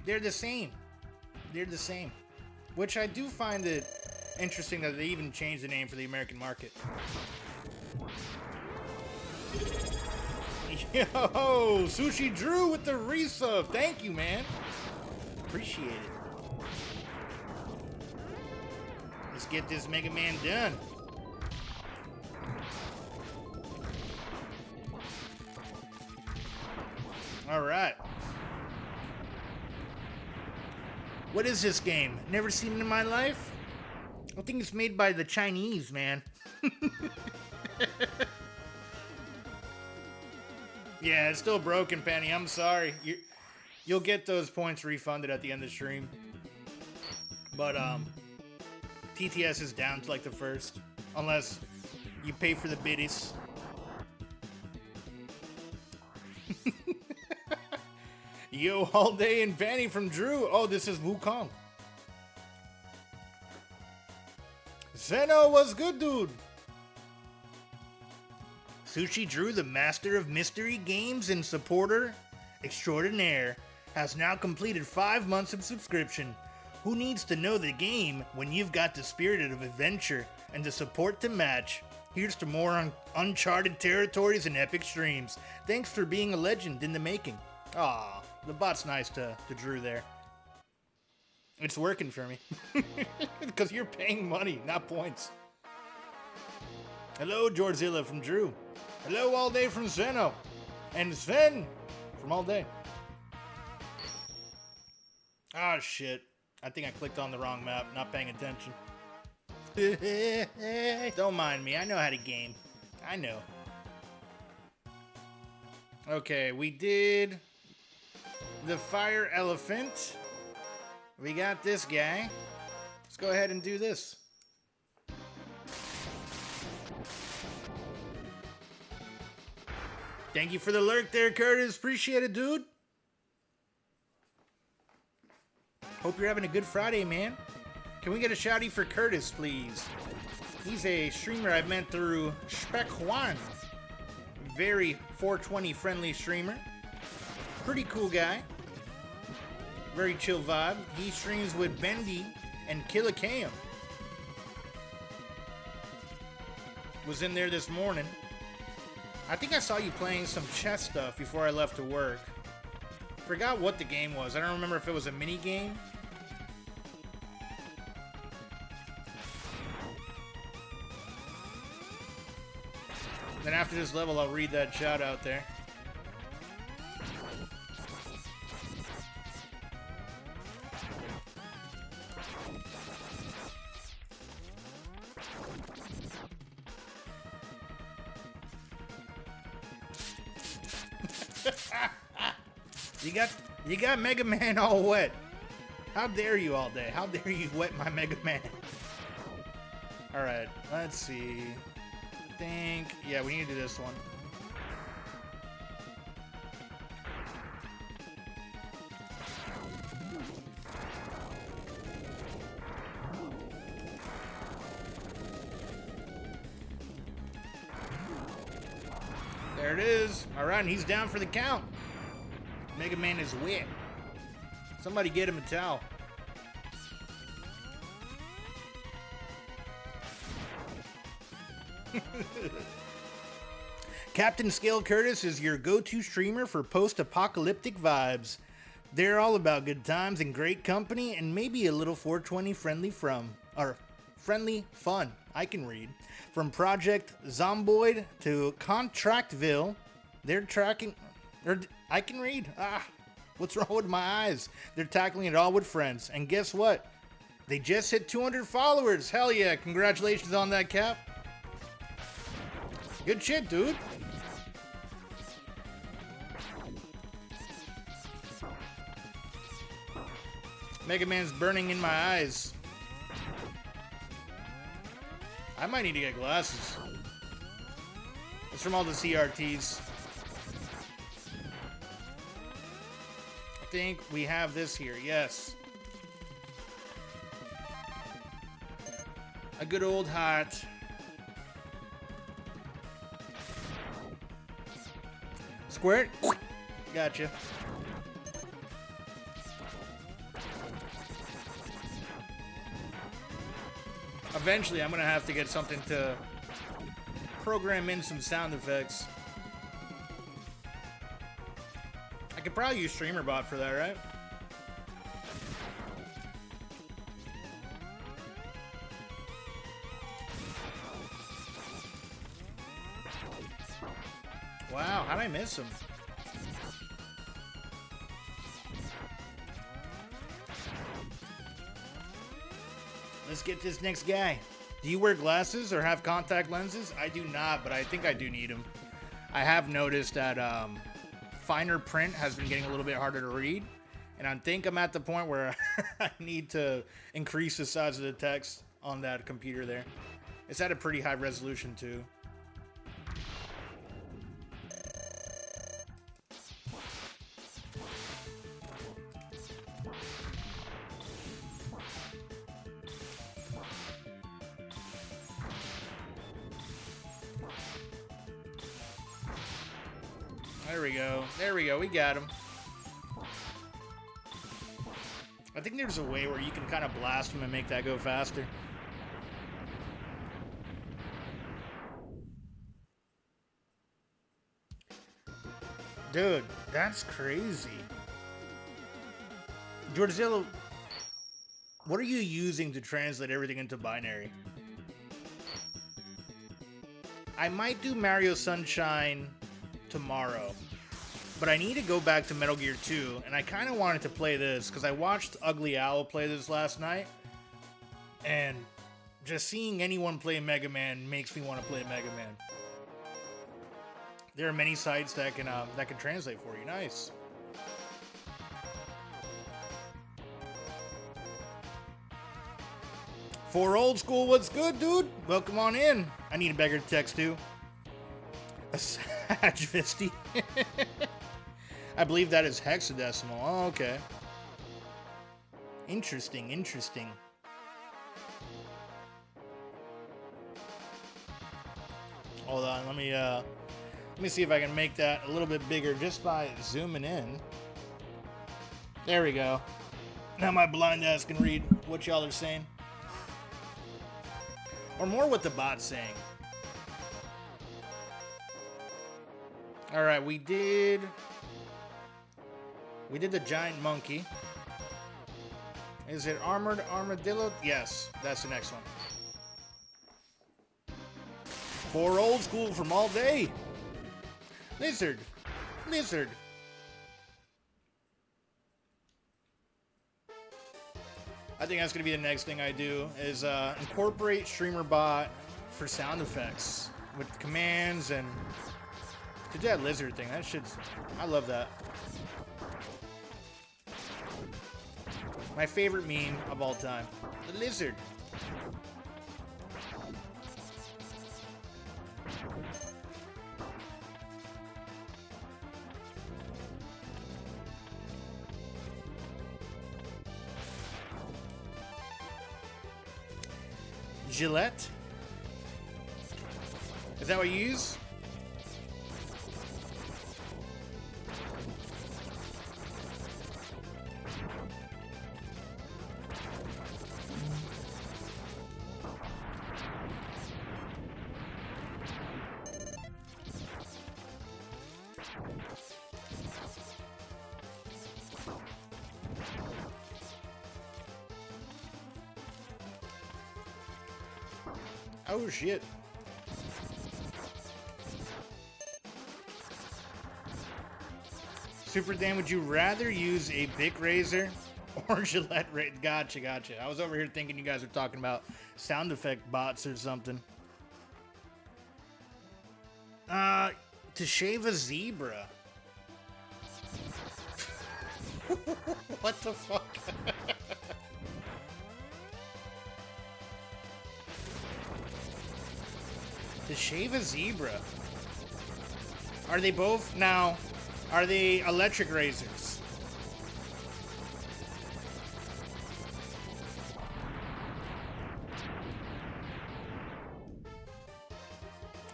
They're the same. They're the same. Which I do find it interesting that they even changed the name for the American market. Yo, Sushi Drew with the resub. Thank you, man. Appreciate it. Let's get this Mega Man done. All right. What is this game? Never seen it in my life? I think it's made by the Chinese, man. Yeah, it's still broken, Penny. I'm sorry. You'll get those points refunded at the end of the stream. But, TTS is down to like the first. Unless you pay for the biddies. Yo, all day and Fanny from Drew. Oh, this is Wukong. Zeno was good, dude. Sushi Drew, the master of mystery games and supporter extraordinaire, has now completed 5 months of subscription. Who needs to know the game when you've got the spirit of adventure and the support to match? Here's to more uncharted territories and epic streams. Thanks for being a legend in the making. Aw. The bot's nice to Drew there. It's working for me. Because you're paying money, not points. Hello, Georgezilla from Drew. Hello, All Day from Zeno. And Zen from All Day. Ah, shit. I think I clicked on the wrong map, not paying attention. Don't mind me, I know how to game. I know. Okay, we did the fire elephant. We got this guy. Let's go ahead and do this. Thank you for the lurk there, Curtis. Appreciate it, dude. Hope you're having a good Friday, man. Can we get a shouty for Curtis, please? He's a streamer I've met through Spec Juan. Very 420 friendly streamer. Pretty cool guy. Very chill vibe. He streams with Bendy and Killicam. Was in there this morning. I think I saw you playing some chess stuff before I left to work. Forgot what the game was. I don't remember if it was a mini game. Then after this level, I'll read that shout out there. You got Mega Man all wet. How dare you all day? How dare you wet my Mega Man? Alright, let's see. Yeah, we need to do this one. There it is. Alright, and he's down for the count. Mega Man is wet. Somebody get him a towel. Captain Scale Curtis is your go-to streamer for post-apocalyptic vibes. They're all about good times and great company and maybe a little 420 friendly fun. I can read. From Project Zomboid to Contractville, they're tracking... I can read. What's wrong with my eyes? They're tackling it all with friends. And guess what? They just hit 200 followers. Hell yeah. Congratulations on that, Cap. Good shit, dude. Mega Man's burning in my eyes. I might need to get glasses. It's from all the CRTs. I think we have this here, yes. A good old hot. Squirt. Gotcha. Eventually, I'm gonna have to get something to program in some sound effects. I could probably use StreamerBot for that, right? Wow, how'd I miss him? Let's get this next guy. Do you wear glasses or have contact lenses? I do not, but I think I do need them. I have noticed that finer print has been getting a little bit harder to read, and I think I'm at the point where I need to increase the size of the text on that computer there. It's at a pretty high resolution too. There we go. There we go. We got him. I think there's a way where you can kind of blast him and make that go faster. Dude, that's crazy. Georgezilla, what are you using to translate everything into binary? I might do Mario Sunshine tomorrow, but I need to go back to Metal Gear 2, and I kind of wanted to play this because I watched Ugly Owl play this last night, and just seeing anyone play Mega Man makes me want to play Mega Man. There are many sites that can translate for you. Nice. For old school, what's good, dude? Welcome on in. I need a beggar to text too. Adjvisty. I believe that is hexadecimal. Oh, okay. Interesting, interesting. Hold on, let me see if I can make that a little bit bigger just by zooming in. There we go. Now my blind ass can read what y'all are saying. Or more what the bot's saying. Alright, we did the giant monkey. Is it armored armadillo? Yes, that's the next one. For old school from all day. Lizard. Lizard. I think that's going to be the next thing I do is incorporate streamer bot for sound effects with commands and to do that lizard thing. That shit's, I love that. My favorite meme of all time. The lizard. Gillette? Is that what you use? Oh shit. Super Dan, would you rather use a Bic razor or Gillette razor? Gotcha, gotcha. I was over here thinking you guys were talking about sound effect bots or something. To shave a zebra. What the fuck? To shave a zebra. Are they both now? Are they electric razors?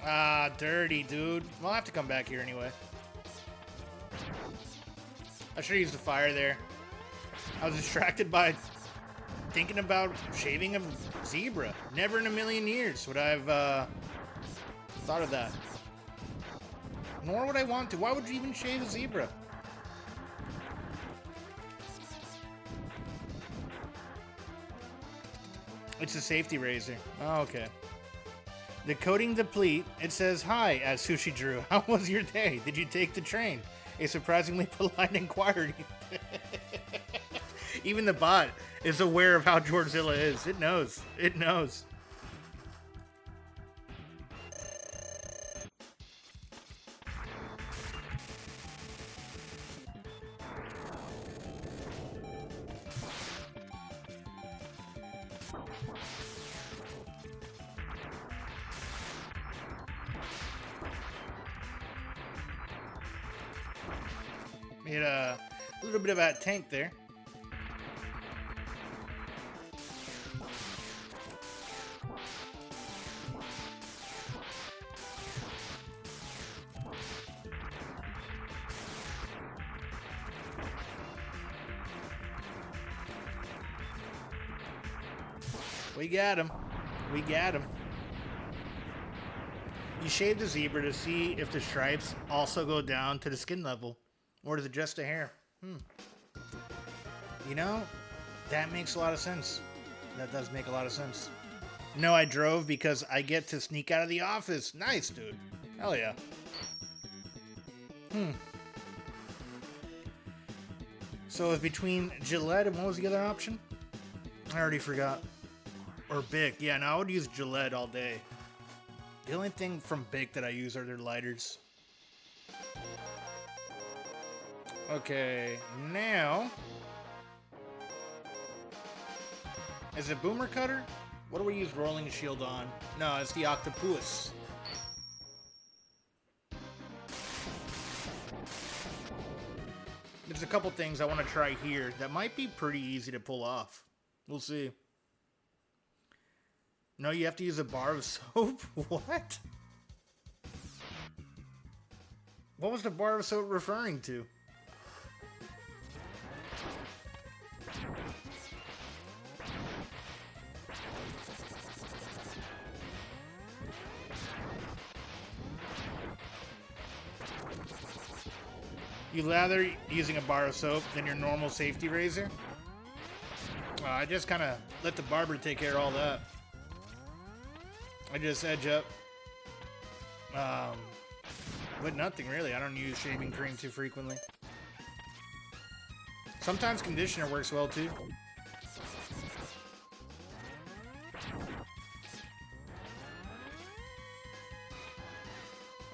Ah, dirty, dude. We'll have to come back here anyway. I should have used the fire there. I was distracted by thinking about shaving a zebra. Never in a million years would I have thought of that. Nor would I want to. Why would you even shave a zebra? It's a safety razor. Oh, okay. The coating deplete. It says, "Hi," at Sushi Drew. How was your day? Did you take the train? A surprisingly polite inquiry. Even the bot is aware of how Georgezilla is. It knows. It knows. Made a little bit of a tank there. We got him. We got him. You shave the zebra to see if the stripes also go down to the skin level. Or is it just a hair? You know, that makes a lot of sense. That does make a lot of sense. No, I drove because I get to sneak out of the office. Nice, dude. Hell yeah. So it's between Gillette and what was the other option? I already forgot. Or Bic. Yeah, no, I would use Gillette all day. The only thing from Bic that I use are their lighters. Okay, now... Is it Boomer Cutter? What do we use Rolling Shield on? No, it's the Octopus. there's a couple things I want to try here that might be pretty easy to pull off. We'll see. No, you have to use a bar of soap? What? What was the bar of soap referring to? You lather using a bar of soap than your normal safety razor? I just kind of let the barber take care of all that. I just edge up. But nothing really. I don't use shaving cream too frequently. Sometimes conditioner works well too.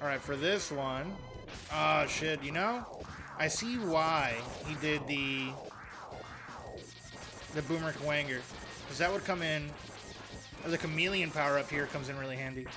Alright, for this one. Oh shit, you know? I see why he did the Boomer Kawanger. Because that would come in. Or the chameleon power up here comes in really handy.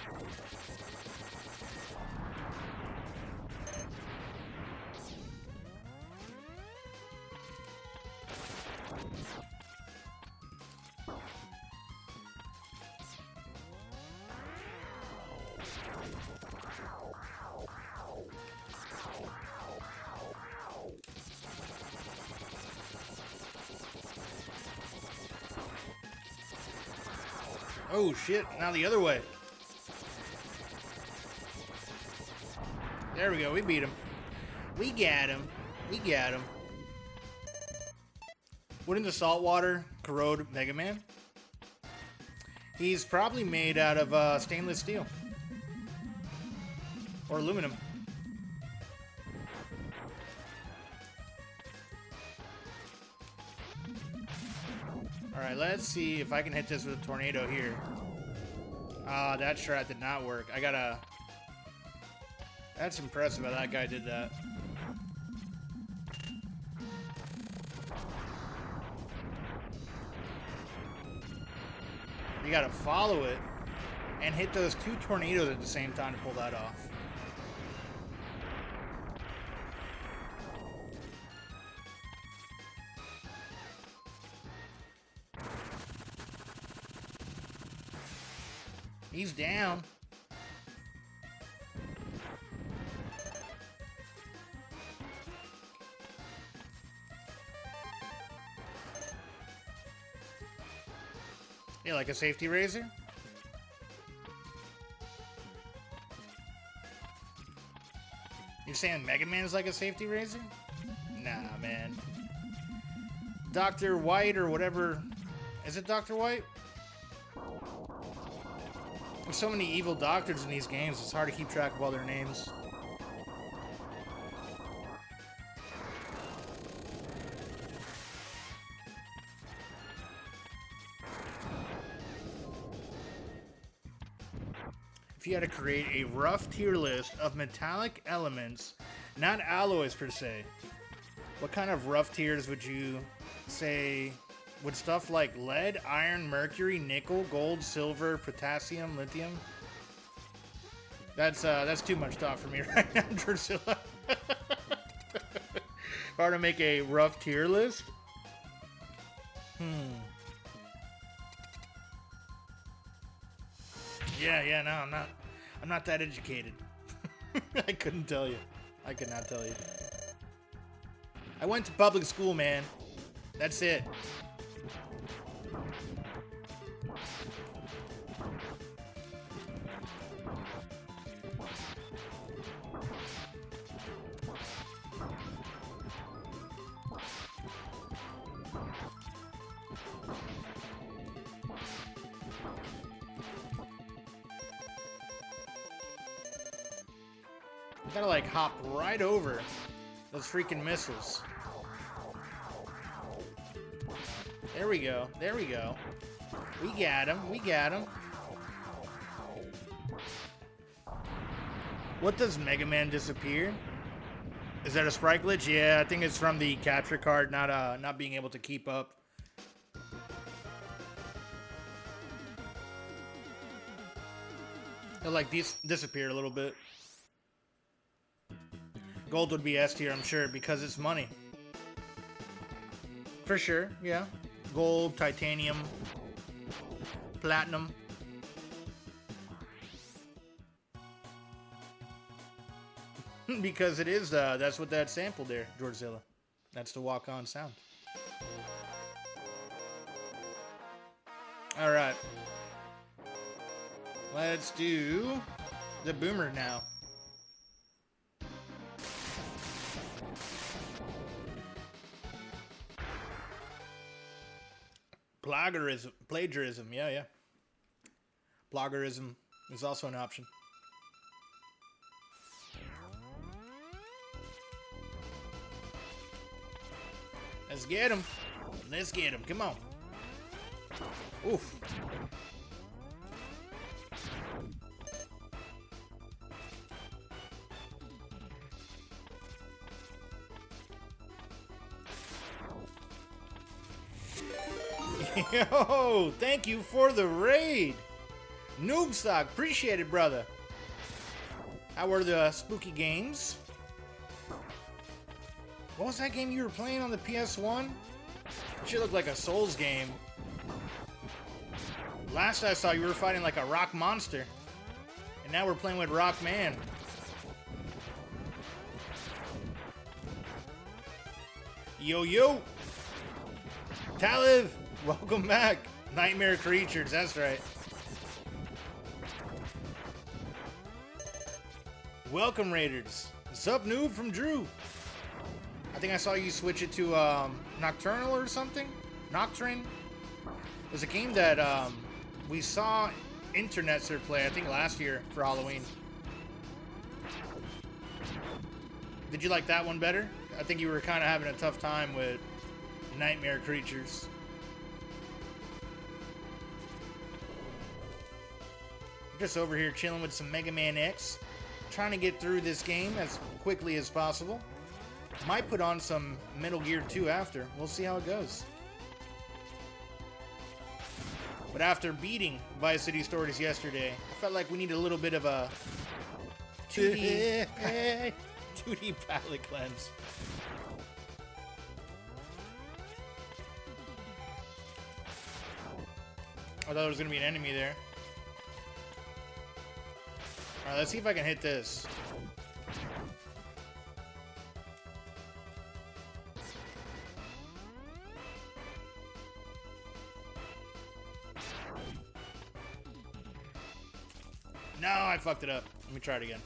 Oh shit, now the other way. There we go, we beat him. We got him. We got him. Wouldn't the salt water corrode Mega Man? He's probably made out of stainless steel. Or aluminum. Alright, let's see if I can hit this with a tornado here. Ah, that strat did not work. I gotta... That's impressive how that guy did that. You gotta follow it and hit those two tornadoes at the same time to pull that off. He's down. Yeah, like a safety razor? You're saying Mega Man is like a safety razor? Nah, man. Dr. White or whatever. Is it Dr. White? There's so many evil doctors in these games, it's hard to keep track of all their names. If you had to create a rough tier list of metallic elements, not alloys per se, what kind of rough tiers would you say? Would stuff like lead, iron, mercury, nickel, gold, silver, potassium, lithium? That's too much thought for me right now, Drusilla. If I were to make a rough tier list, Yeah, no, I'm not that educated. I couldn't tell you. I could not tell you. I went to public school, man. That's it. I gotta like hop right over those freaking missiles. There we go. There we go. We got him. We got him. What does Mega Man disappear? Is that a sprite glitch? Yeah, I think it's from the capture card not being able to keep up. It'll like disappear a little bit. Gold would be S tier, I'm sure, because it's money. For sure, yeah. Gold, titanium, platinum. Because it is, that's what that sampled there, Georgezilla. That's the walk-on sound. All right. Let's do the boomer now. Plagiarism, yeah. Plagiarism is also an option. Let's get him. Let's get him. Come on. Oof. Yo, thank you for the raid. Noobsock, appreciate it, brother. How were the spooky games? What was that game you were playing on the PS1? It should look like a Souls game. Last I saw, you were fighting like a rock monster. And now we're playing with Rock Man. Yo. Talib, welcome back. Nightmare Creatures, that's right. Welcome, Raiders. What's up, noob from Drew? I think I saw you switch it to Nocturnal or something. Nocturne. It was a game that we saw Internetser play, I think last year for Halloween. Did you like that one better? I think you were kind of having a tough time with Nightmare Creatures. Just over here chilling with some Mega Man X. Trying to get through this game as quickly as possible. Might put on some Metal Gear 2 after. We'll see how it goes. But after beating Vice City Stories yesterday, I felt like we need a little bit of a 2D, 2D palette cleanse. I thought there was going to be an enemy there. Alright, let's see if I can hit this. No, I fucked it up. Let me try it again.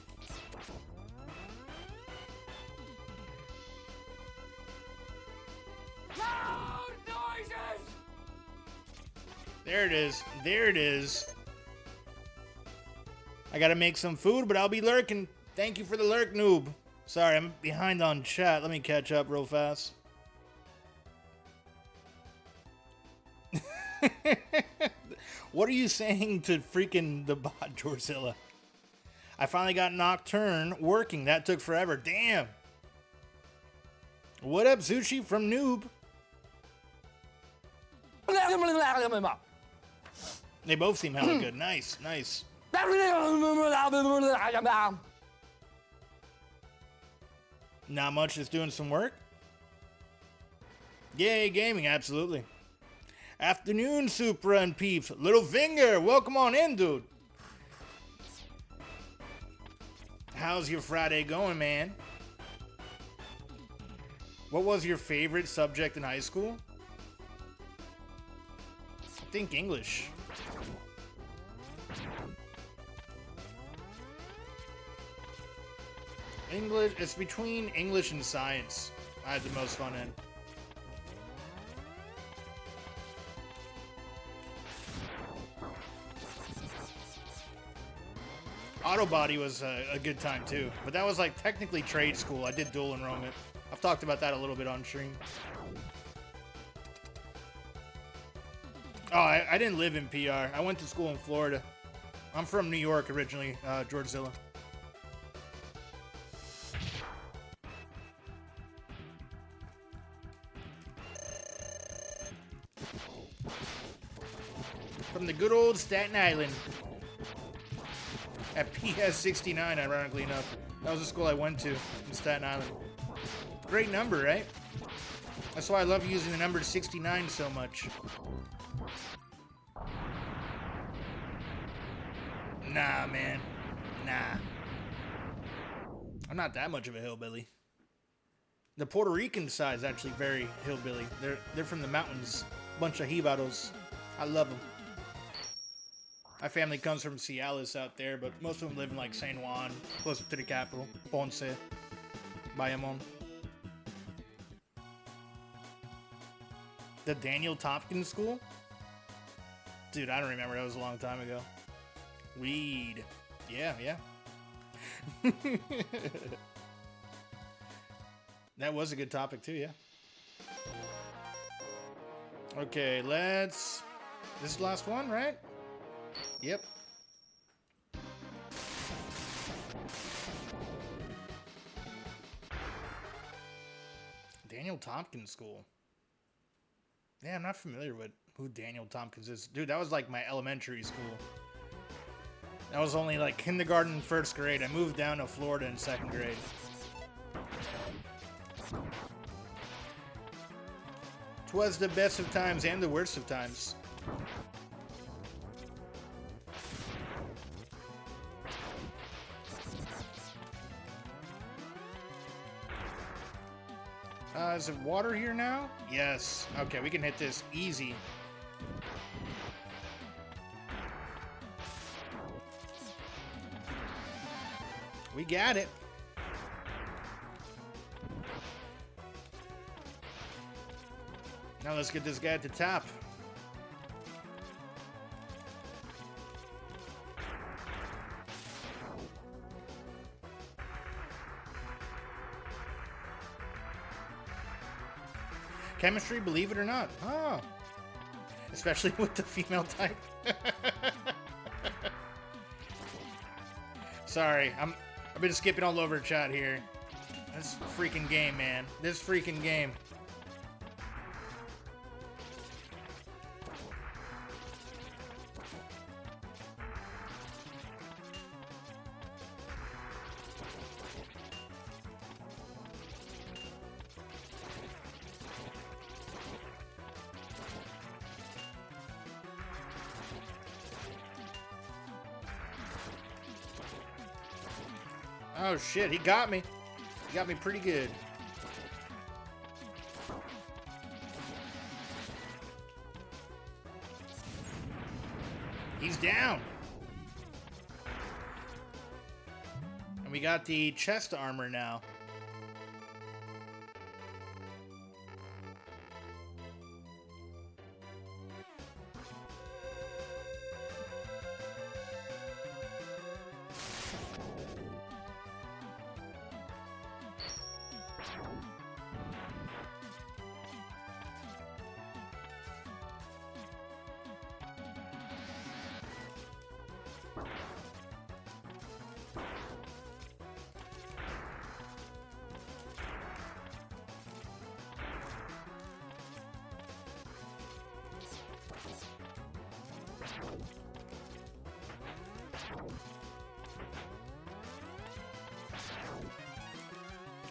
Loud noises! There it is. There it is. I gotta make some food, but I'll be lurking. Thank you for the lurk, noob. Sorry, I'm behind on chat. Let me catch up real fast. What are you saying to freaking the bot, Georgezilla? I finally got Nocturne working. That took forever. Damn. What up, Zushi from Noob? They both seem hella good. Nice, nice. Not much, just doing some work. Yay, gaming, absolutely. Afternoon, Supra and Peeps. Little Finger, welcome on in, dude. How's your Friday going, man? What was your favorite subject in high school? I think English. English, it's between English and science. I had the most fun in. Auto Body was a good time too, but that was like technically trade school. I did dual enrollment. I've talked about that a little bit on stream. Oh, I didn't live in PR. I went to school in Florida. I'm from New York originally, Georgezilla. From the good old Staten Island. At ps69, ironically enough. That was the school I went to in Staten Island. Great number, right? That's why I love using the number 69 so much. Nah, man. Nah. I'm not that much of a hillbilly. The Puerto Rican side is actually very hillbilly. They're from the mountains. Bunch of jibaros. I love them. My family comes from Cialis out there, but most of them live in like San Juan, closer to the capital, Ponce, Bayamon. The Daniel Tompkins School? Dude, I don't remember. That was a long time ago. Weed. Yeah, yeah. That was a good topic too, yeah. Okay, let's... This is the last one, right? Yep. Daniel Tompkins School. Yeah, I'm not familiar with who Daniel Tompkins is. Dude, that was like my elementary school. That was only like kindergarten, first grade. I moved down to Florida in second grade. Twas the best of times and the worst of times. Is it water here now? Yes. Okay, we can hit this easy. We got it. Now let's get this guy at the top. Chemistry, believe it or not. Oh. Especially with the female type. Sorry, I've been skipping all over chat here. This freaking game, man. This freaking game. Oh shit, he got me. He got me pretty good. He's down. And we got the chest armor now.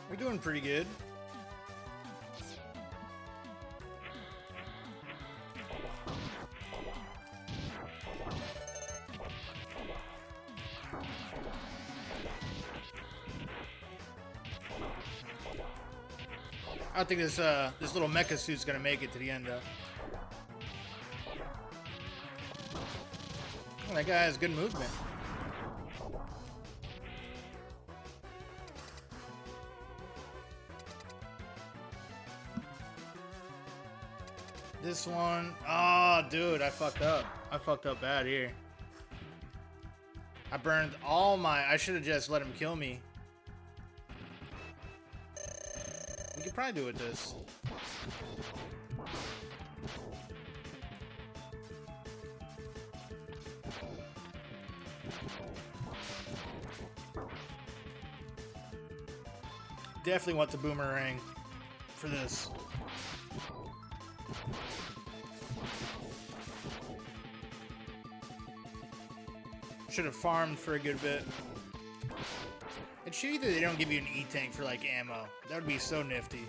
We're doing pretty good. I don't think this little mecha suit's gonna make it to the end though. Oh, that guy has good movement. This one, oh dude, I fucked up. I fucked up bad here. I burned all my, I should have just let him kill me. We could probably do with this. Definitely want the boomerang for this. Should have farmed for a good bit. It's shitty that they don't give you an E-tank for like ammo. That would be so nifty.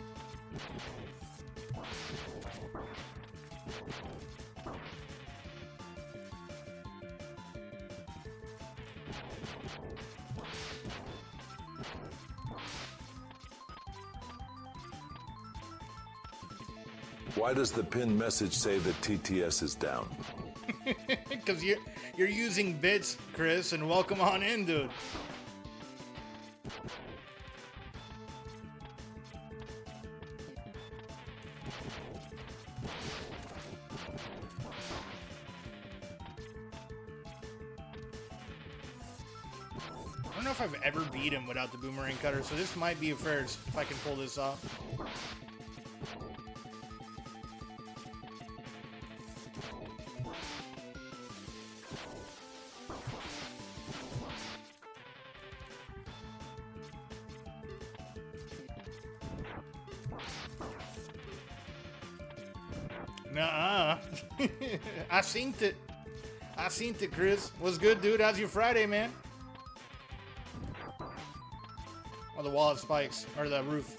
Why does the pinned message say that TTS is down? Because you're using bits, Chris, and welcome on in, dude. I don't know if I've ever beat him without the boomerang cutter, so this might be a first if I can pull this off. Nuh-uh. I seen it. I seen it, Chris. What's good, dude? How's your Friday, man? Oh, the wall of spikes. Or the roof.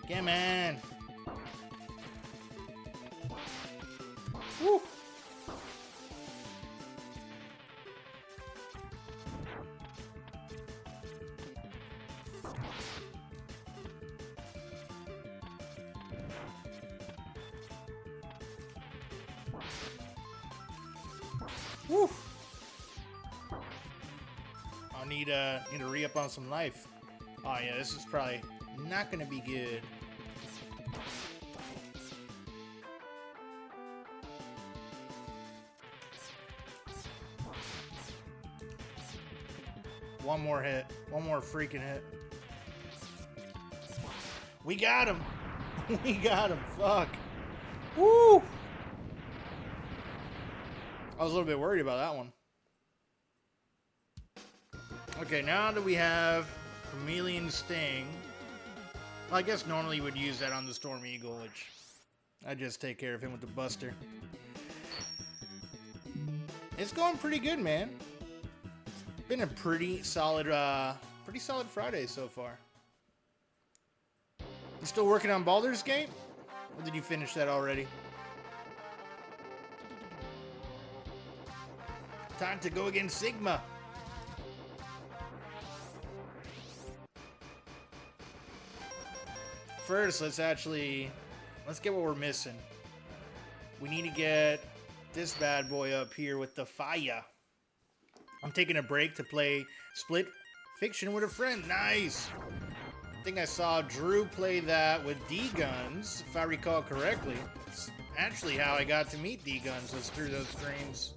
Come on. Woo. Woo. I need to re-up on some life. Oh yeah, this is probably not gonna be good. One more hit. One more freaking hit. We got him. We got him. Fuck. Woo! I was a little bit worried about that one. Okay, now that we have Chameleon Sting, well, I guess normally you would use that on the Storm Eagle, which I just take care of him with the Buster. It's going pretty good, man. Been a pretty solid Friday so far. You still working on Baldur's Gate? Or did you finish that already? Time to go against Sigma. First, let's get what we're missing. We need to get this bad boy up here with the fire. I'm taking a break to play Split Fiction with a friend. Nice. I think I saw Drew play that with D-Guns, if I recall correctly. It's actually how I got to meet D-Guns, was through those streams.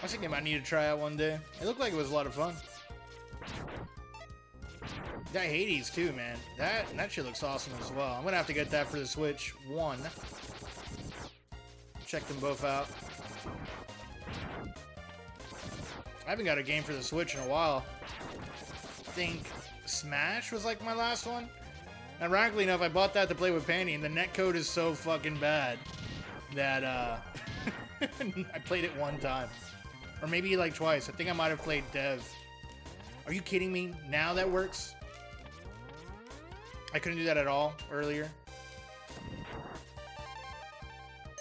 I think I might need to try out one day. It looked like it was a lot of fun. That Hades too, man. That shit looks awesome as well. I'm gonna have to get that for the Switch 1. Check them both out. I haven't got a game for the Switch in a while. I think Smash was like my last one. Ironically enough, I bought that to play with Penny, and the netcode is so fucking bad that I played it one time. Or maybe like twice. I think I might have played Dev. Are you kidding me? Now that works? I couldn't do that at all earlier.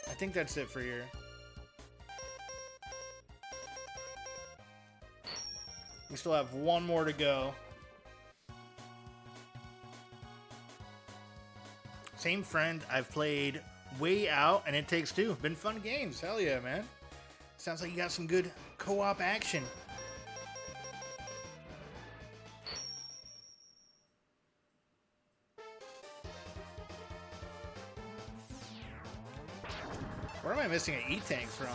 I think that's it for here. We still have one more to go. Same friend, I've played Way Out and It Takes Two. Been fun games. Hell yeah, man. Sounds like you got some good co-op action. Where am I missing an E-Tank from?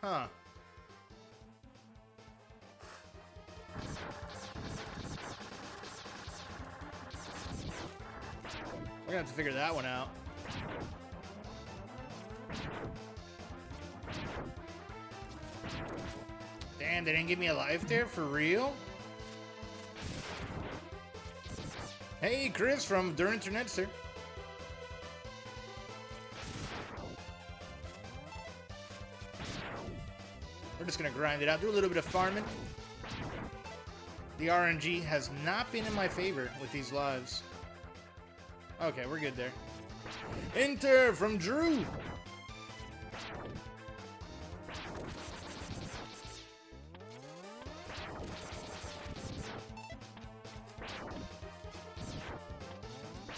Huh. We're gonna have to figure that one out. Damn, they didn't give me a life there? For real? Hey, Chris from Der Internet, sir. We're just gonna grind it out, do a little bit of farming. The RNG has not been in my favor with these lives. Okay, we're good there. Enter from Drew.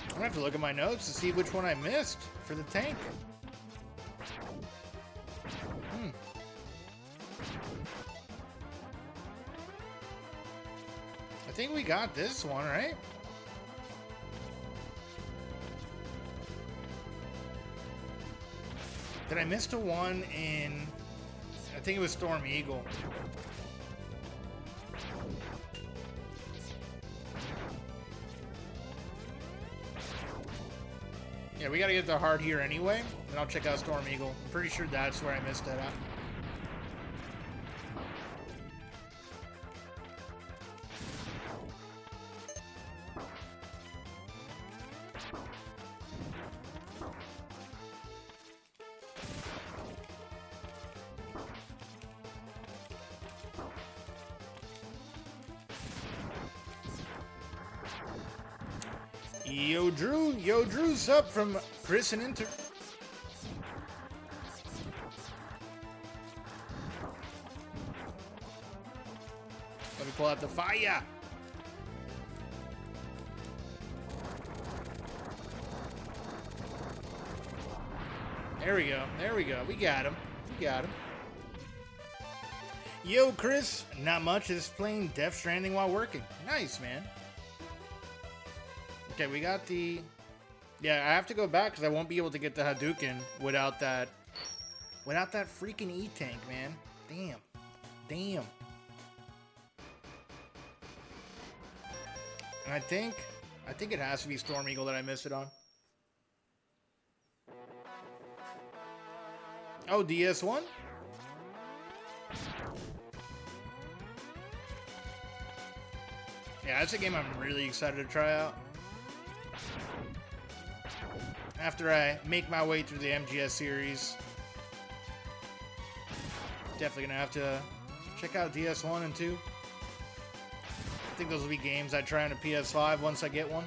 I'm gonna have to look at my notes to see which one I missed for the tank. I think we got this one, right? Did I miss the one in... I think it was Storm Eagle. Yeah, we gotta get the hard here anyway, and I'll check out Storm Eagle. I'm pretty sure that's where I missed that at. Yo, Drew's up from Chris and Inter. Let me pull out the fire. There we go. There we go. We got him. We got him. Yo, Chris. Not much. Just playing Death Stranding while working. Nice, man. Okay, we got the... Yeah, I have to go back because I won't be able to get the Hadouken without that freaking E-Tank, man. Damn. Damn. And I think it has to be Storm Eagle that I missed it on. Oh, DS1? Yeah, that's a game I'm really excited to try out. After I make my way through the MGS series. Definitely gonna have to check out DS1 and 2. I think those will be games I try on a PS5 once I get one.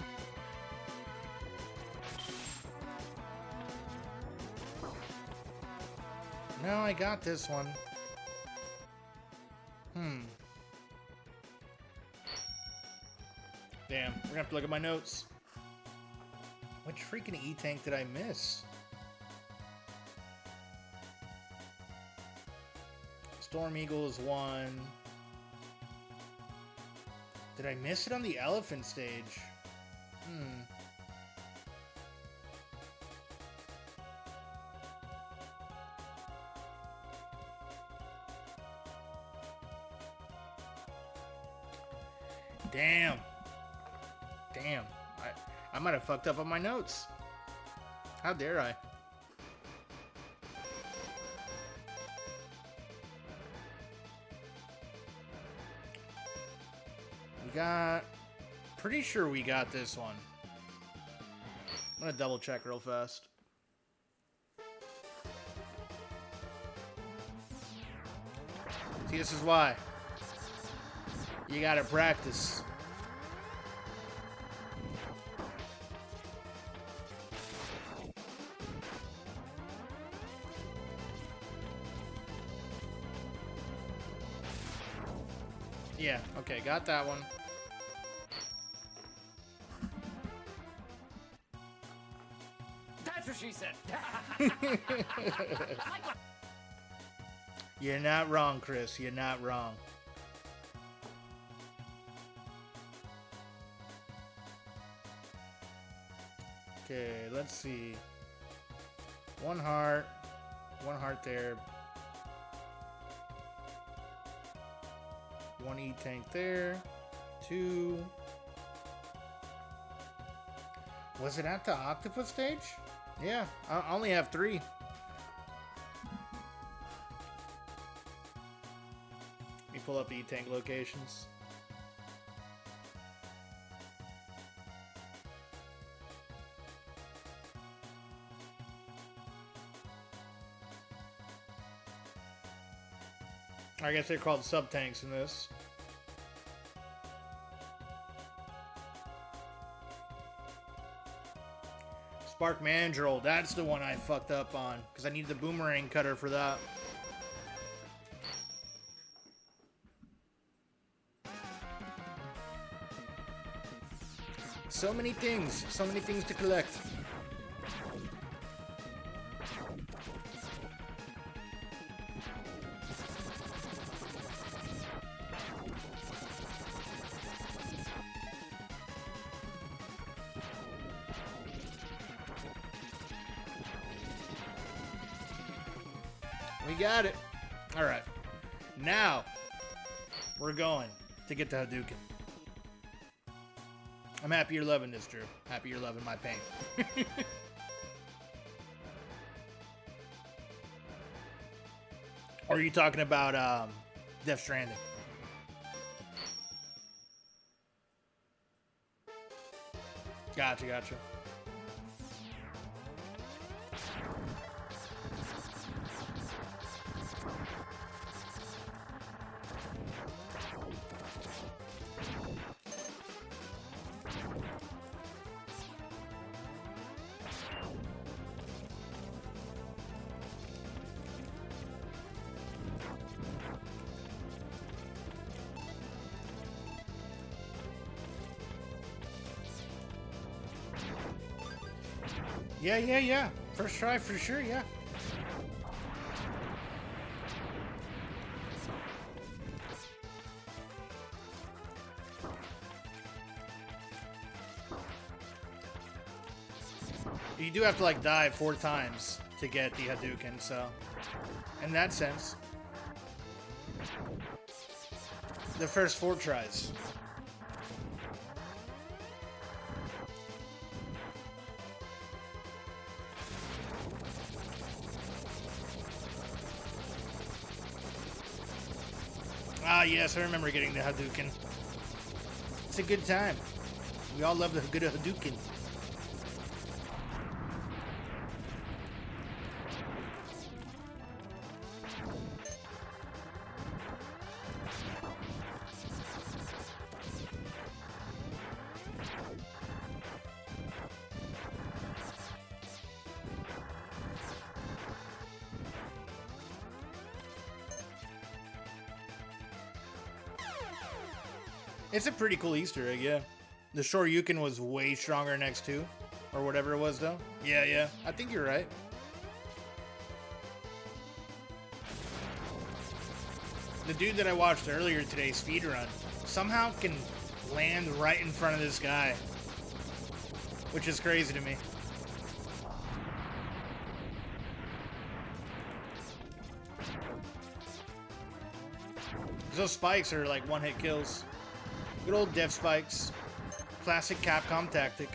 No, I got this one. Damn, we're gonna have to look at my notes. Which freaking E-Tank did I miss? Storm Eagle is one. Did I miss it on the elephant stage? Damn. Damn. I might have fucked up on my notes. How dare I? We got... Pretty sure we got this one. I'm gonna double check real fast. See, this is why. You gotta practice. Yeah, okay, got that one. That's what she said. You're not wrong, Chris. You're not wrong. Okay, let's see. One heart there. One E-Tank there. Two. Was it at the octopus stage? Yeah, I only have 3. pull up E-Tank locations. I guess they're called sub-tanks in this. Spark Mandrill, that's the one I fucked up on, because I need the boomerang cutter for that. So many things to collect. We got it. All right. Now, we're going to get the Hadouken. I'm happy you're loving this, Drew. Happy you're loving my pain. Or are you talking about Death Stranding? Gotcha. Yeah. First try for sure, yeah. You do have to like die 4 times to get the Hadouken, so in that sense, the first 4 tries. Ah, yes, I remember getting the Hadouken. It's a good time. We all love the good Hadouken. It's a pretty cool Easter egg, yeah. The Shoryuken was way stronger in X2, or whatever it was, though. Yeah, I think you're right. The dude that I watched earlier today, speedrun, somehow can land right in front of this guy, which is crazy to me. Those spikes are like one-hit kills. Good old dev spikes. Classic Capcom tactic.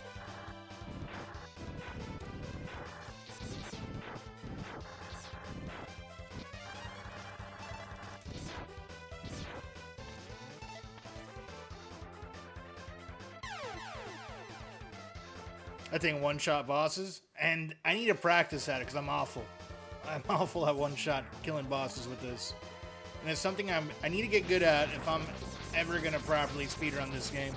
I think one-shot bosses, and I need to practice at it because I'm awful. I'm awful at one-shot killing bosses with this. And it's something I need to get good at if I'm ever going to properly speedrun this game.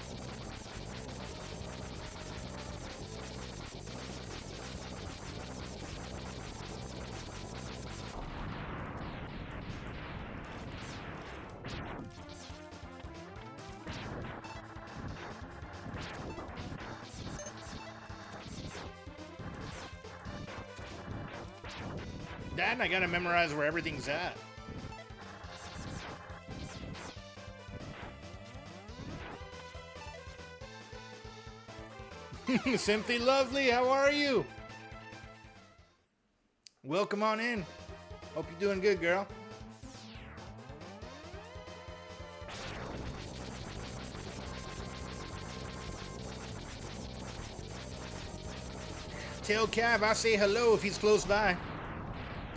That and I gotta memorize where everything's at. Simply Lovely, how are you? Welcome on in. Hope you're doing good, girl. Tell Cav I say hello if he's close by.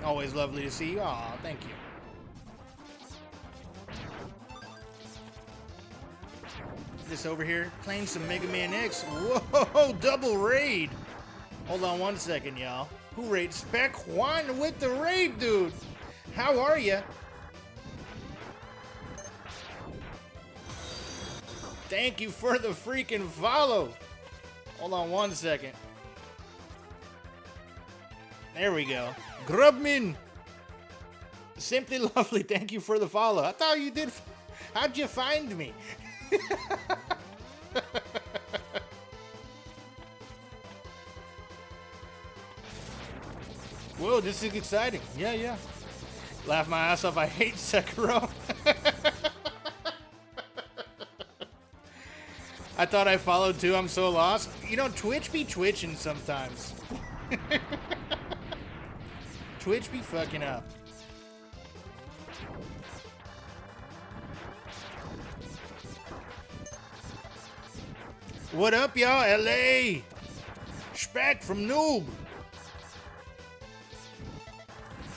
Always lovely to see you. Aw, thank you. This over here, playing some Mega Man X. Whoa, double raid. Hold on one second, y'all. Who raid? Spec Juan with the raid, dude. How are ya? Thank you for the freaking follow. Hold on one second. There we go. Grubman. Simply Lovely, thank you for the follow. I thought you did. How'd you find me? Whoa, this is exciting. Yeah. Laugh my ass off. I hate Sekiro. I thought I followed too. I'm so lost. You know, Twitch be twitching sometimes. Twitch be fucking up. What up, y'all? LA. Spec from Noob.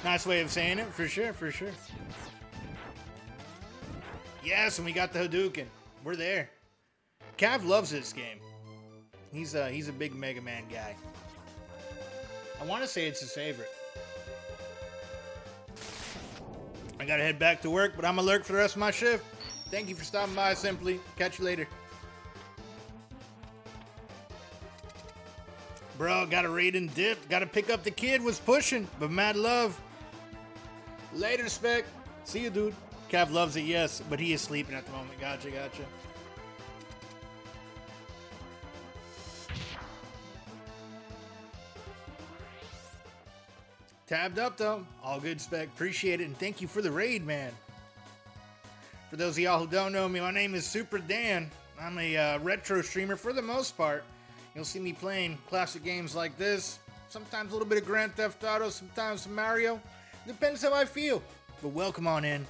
Nice way of saying it, for sure. Yes, and we got the Hadouken. We're there. Cav loves this game. He's a big Mega Man guy. I want to say it's his favorite. I gotta head back to work, but I'm alert for the rest of my shift. Thank you for stopping by, Simply. Catch you later. Bro, gotta raid and dip. Gotta pick up the kid. Was pushing, but mad love. Later, Spec. See you, dude. Cav loves it, yes, but he is sleeping at the moment. Gotcha. Tabbed up, though. All good, Spec. Appreciate it, and thank you for the raid, man. For those of y'all who don't know me, my name is Super Dan. I'm a retro streamer for the most part. You'll see me playing classic games like this. Sometimes a little bit of Grand Theft Auto, sometimes some Mario. Depends how I feel. But welcome on in.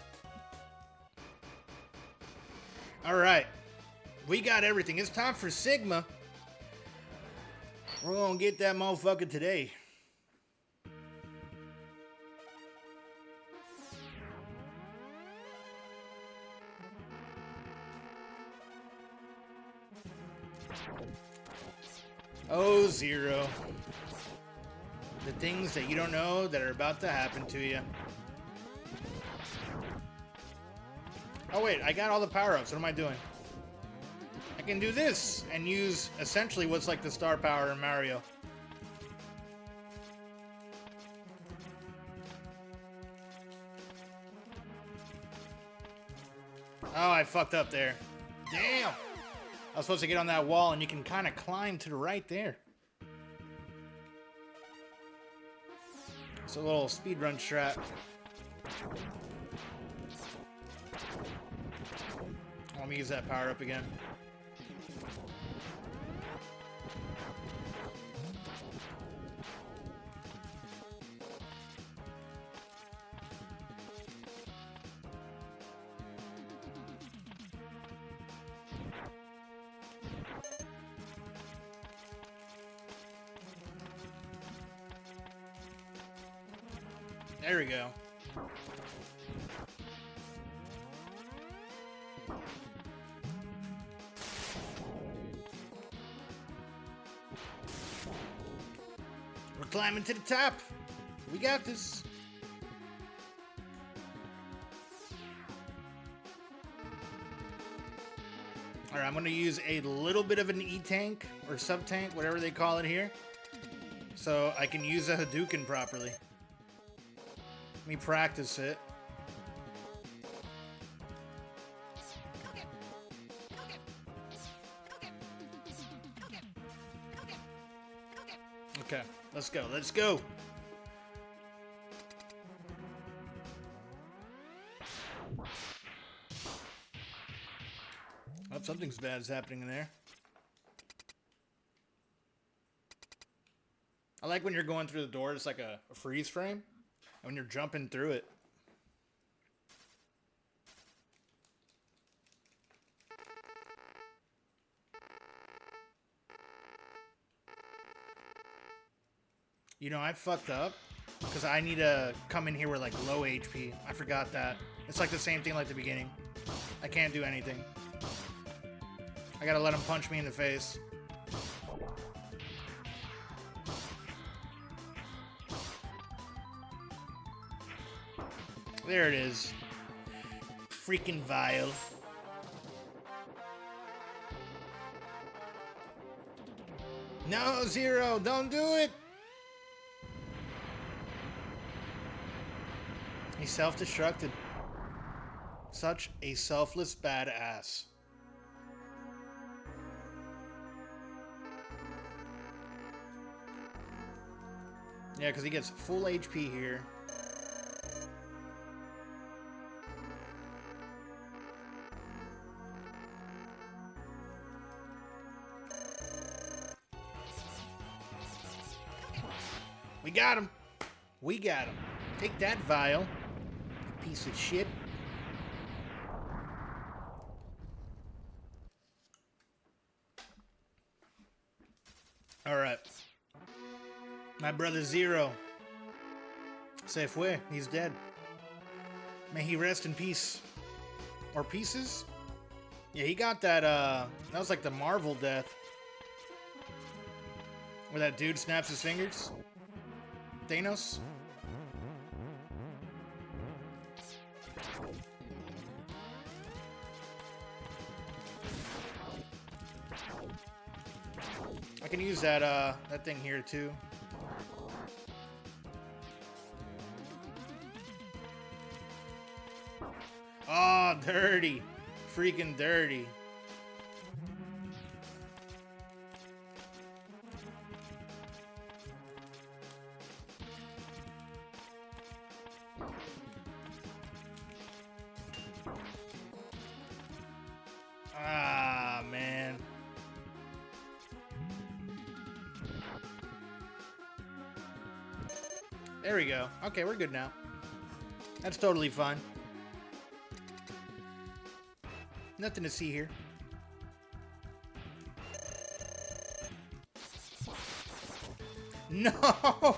Alright. We got everything. It's time for Sigma. We're gonna get that motherfucker today. Oh, Zero. The things that you don't know that are about to happen to you. Oh wait, I got all the power-ups. What am I doing? I can do this and use essentially what's like the star power in Mario. Oh, I fucked up there. Damn! I was supposed to get on that wall, and you can kind of climb to the right there. It's a little speedrun strat. Let me use that power up again. There we go. We're climbing to the top. We got this. All right, I'm going to use a little bit of an E-tank or sub-tank, whatever they call it here, so I can use a Hadouken properly. Let me practice it. Okay, let's go. Let's go. Oh, something's bad is happening in there. I like when you're going through the door, it's like a freeze frame. And when you're jumping through it. You know, I fucked up because I need to come in here with like low HP. I forgot that. It's like the same thing like the beginning. I can't do anything. I gotta let him punch me in the face. There it is. Freaking vial. No, Zero, don't do it! He self-destructed. Such a selfless badass. Yeah, because he gets full HP here. We got him. We got him. Take that, Vial. You piece of shit. Alright. My brother Zero. Se fue. He's dead. May he rest in peace. Or pieces? Yeah, he got that, that was like the Marvel death. Where that dude snaps his fingers. Thanos? I can use that that thing here too. Oh, dirty. Freaking dirty. Ah, man. There we go. Okay, we're good now. That's totally fine. Nothing to see here. No!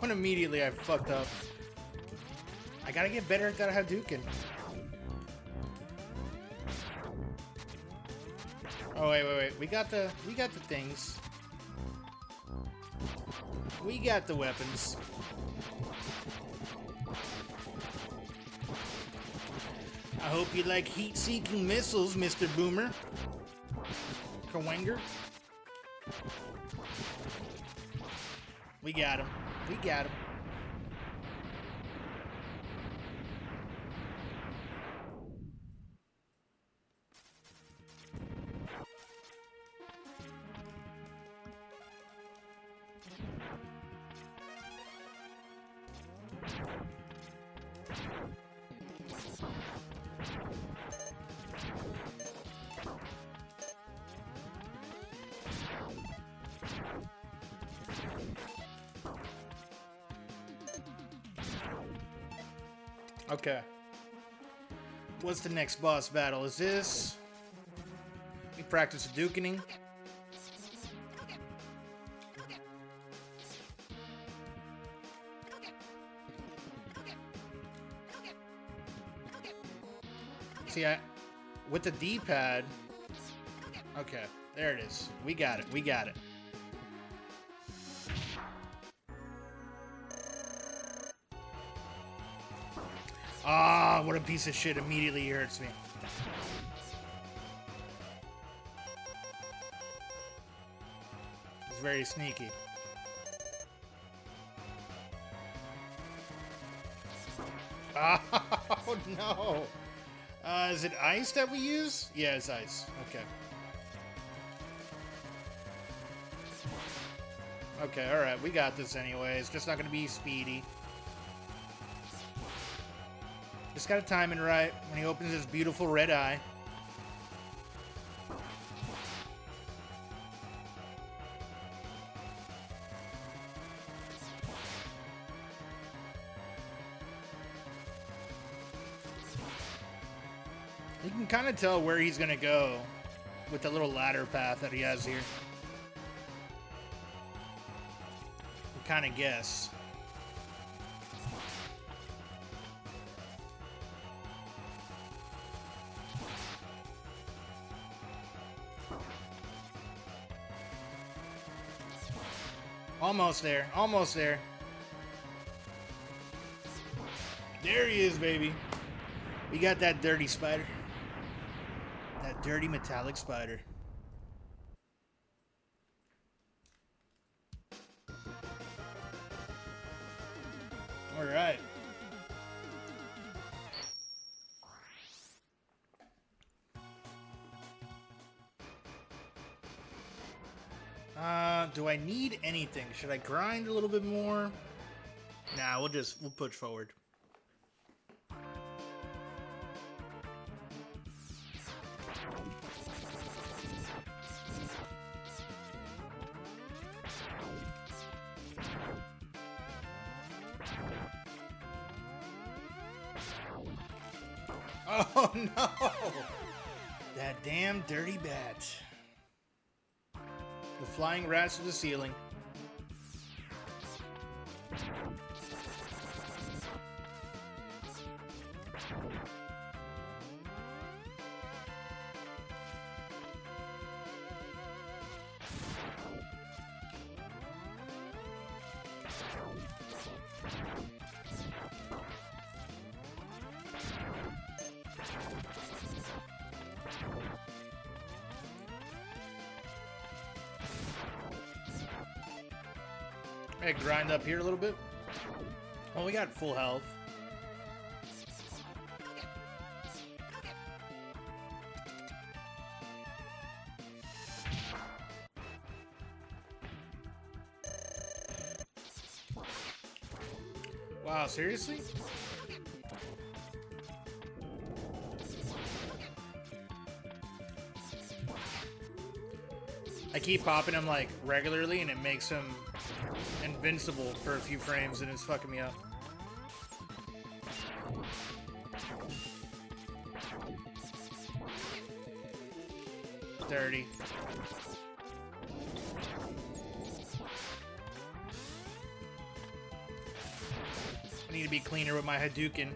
And immediately I fucked up. I gotta get better at that Hadouken. Oh, wait. We got the things. We got the weapons. I hope you like heat-seeking missiles, Mr. Boomer. Kawenger. We got him. We got him. Okay. What's the next boss battle? Is this... We practice Hadoukening. See, with the D-pad... Okay, there it is. We got it. We got it. Ah, what a piece of shit. Immediately hurts me. It's very sneaky. Oh, no. Is it ice that we use? Yeah, it's ice. Okay. Okay, alright. We got this anyway. It's just not going to be speedy. Just gotta time it right when he opens his beautiful red eye. You can kind of tell where he's gonna go with the little ladder path that he has here. You kind of guess. Almost there. Almost there. There he is, baby. We got that dirty spider. That dirty metallic spider. All right. Do I need anything? Should I grind a little bit more? Nah, we'll push forward. Oh no! That damn dirty bat. The flying rats to the ceiling. Hey, grind up here a little bit. Oh, we got full health. Wow, seriously? I keep popping him like regularly and it makes him invincible for a few frames and it's fucking me up. Dirty. I need to be cleaner with my Hadouken.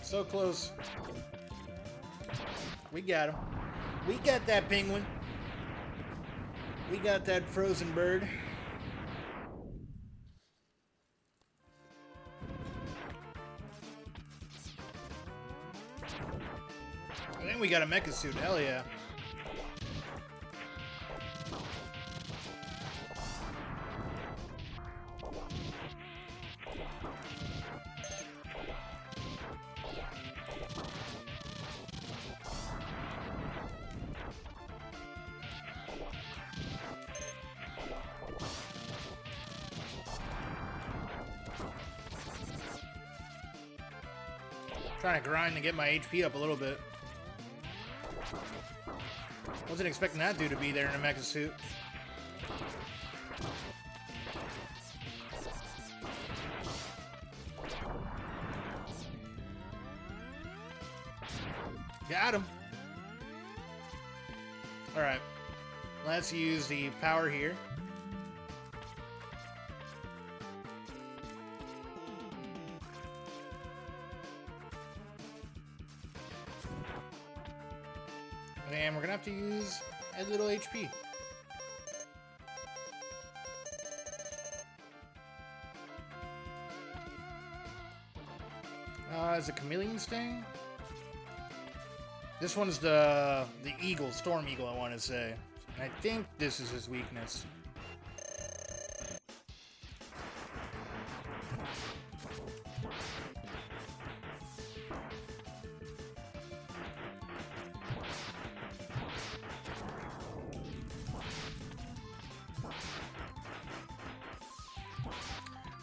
So close. We got him. We got that penguin. We got that frozen bird. I think we got a mecha suit. Hell yeah. Trying to grind to get my HP up a little bit. Wasn't expecting that dude to be there in a mecha suit. Got him. Alright. Let's use the power here. And we're gonna have to use a little HP. Is it Chameleon Sting? This one's the Eagle, Storm Eagle, I want to say. And I think this is his weakness.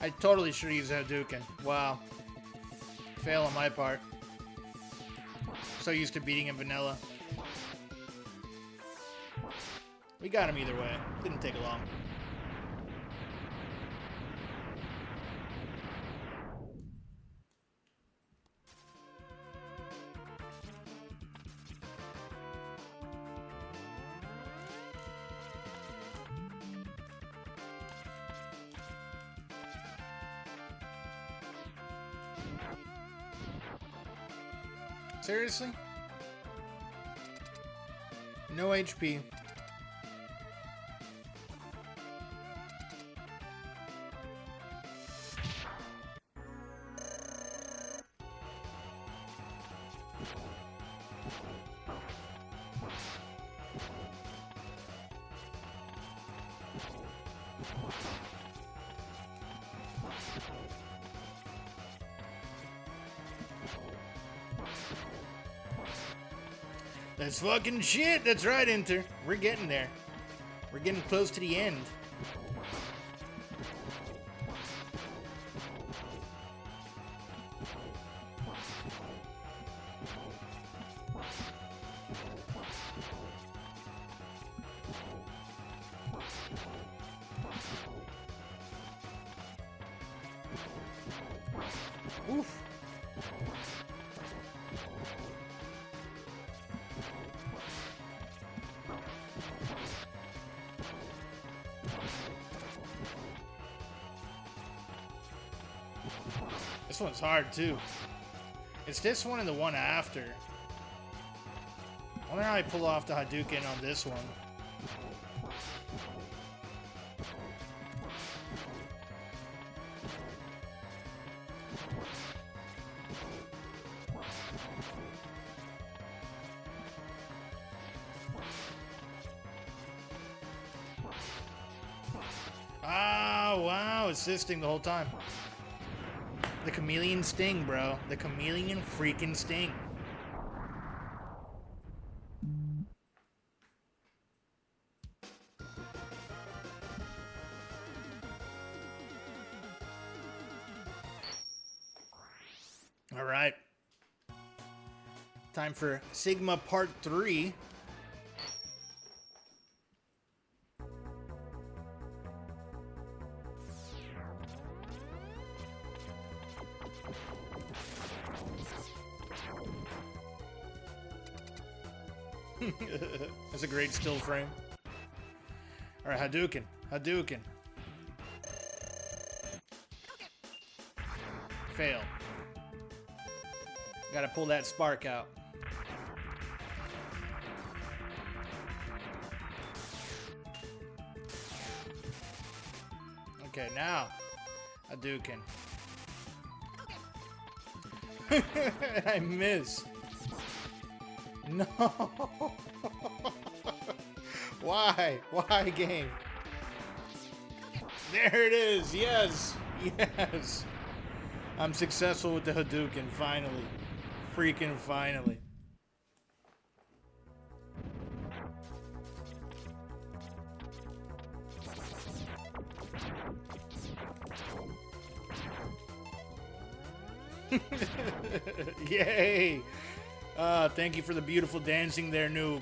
I totally should have used Hadouken. Wow. Fail on my part. So used to beating him vanilla. We got him either way. Didn't take long. Seriously? No HP. That's fucking shit. That's right, Enter. We're getting there. We're getting close to the end. Oof. This one's hard too. It's this one and the one after. I wonder how I pull off the Hadouken on this one. Ah, wow, assisting the whole time. The chameleon sting, bro. The chameleon freaking sting. All right. Time for Sigma Part 3. That's a great still frame. All right, Hadouken. Hadouken. Fail. Gotta pull that spark out. Okay, now Hadouken. I miss. No. Why? Why, game? There it is. Yes. Yes. I'm successful with the Hadouken, finally. Freaking finally. Yay! Thank you for the beautiful dancing there, noob.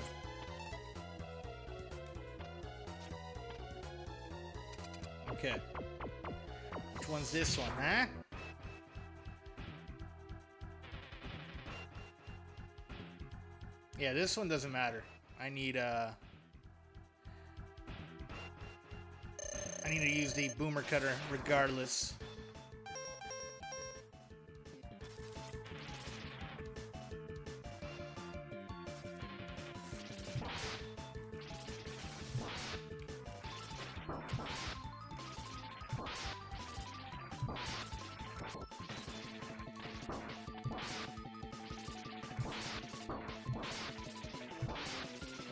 Okay. Which one's this one, huh? Yeah, this one doesn't matter. I need to use the boomer cutter regardless.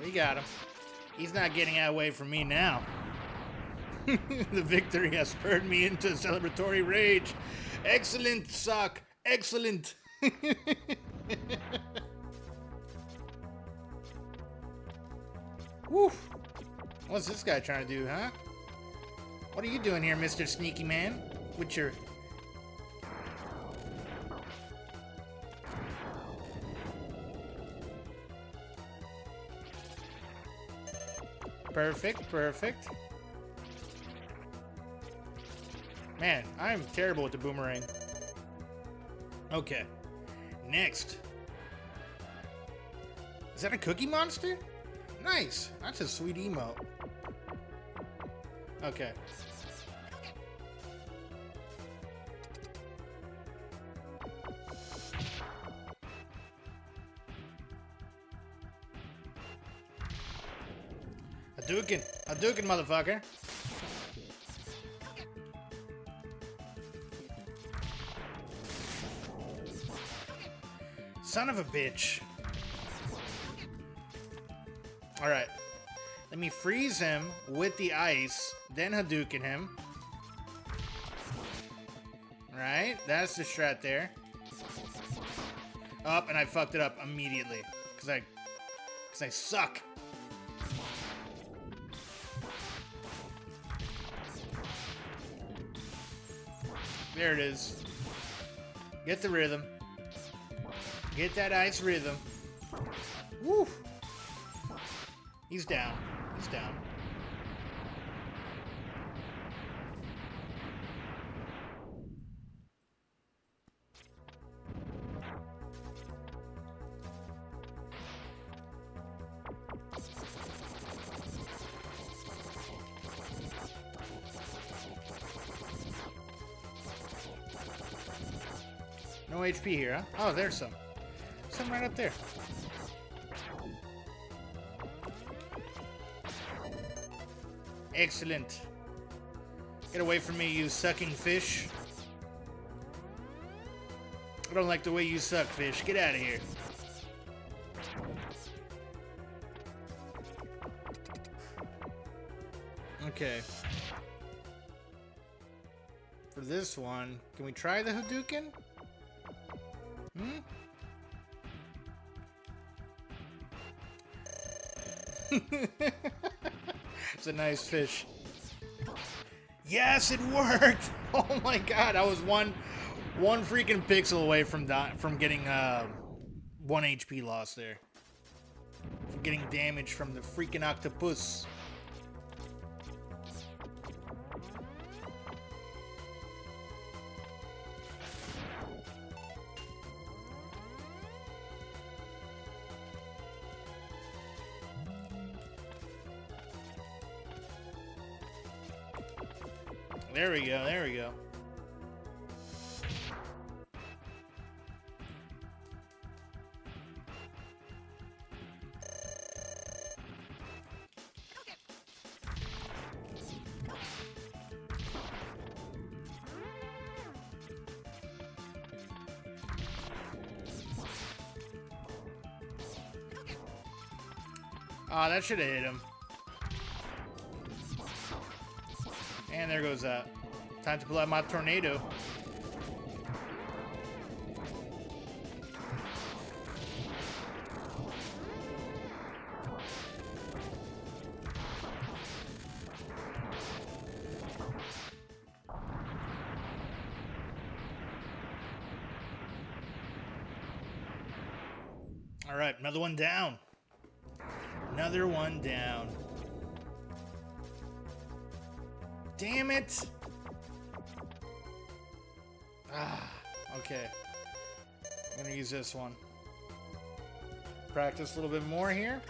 We got him. He's not getting away from me now. The victory has spurred me into celebratory rage. Excellent, Sock. Excellent. Woof. What's this guy trying to do, huh? What are you doing here, Mr. Sneaky Man? With your... Perfect, perfect. Man, I'm terrible with the boomerang. Okay. Next. Is that a Cookie Monster? Nice. That's a sweet emote. Okay. Hadouken. Hadouken, motherfucker. Son of a bitch. Alright. Let me freeze him with the ice, then Hadouken him. Right? That's the strat there. Up, and I fucked it up immediately. Because I suck. There it is. Get the rhythm. Get that ice rhythm. Woo! He's down. He's down. No HP here, huh? Oh, there's some. Some right up there. Excellent. Get away from me, you sucking fish. I don't like the way you suck, fish. Get out of here. Okay. For this one, can we try the Hadouken? It's a nice fish. Yes, it worked! Oh my god, I was one freaking pixel away from getting 1 HP loss there. From getting damage from the freaking octopus. There we go, there we go. Ah, that should have hit him. And there goes that. Time to pull out my tornado. All right, another one down. Another one down. Damn it! Ah, okay. I'm gonna use this one. Practice a little bit more here.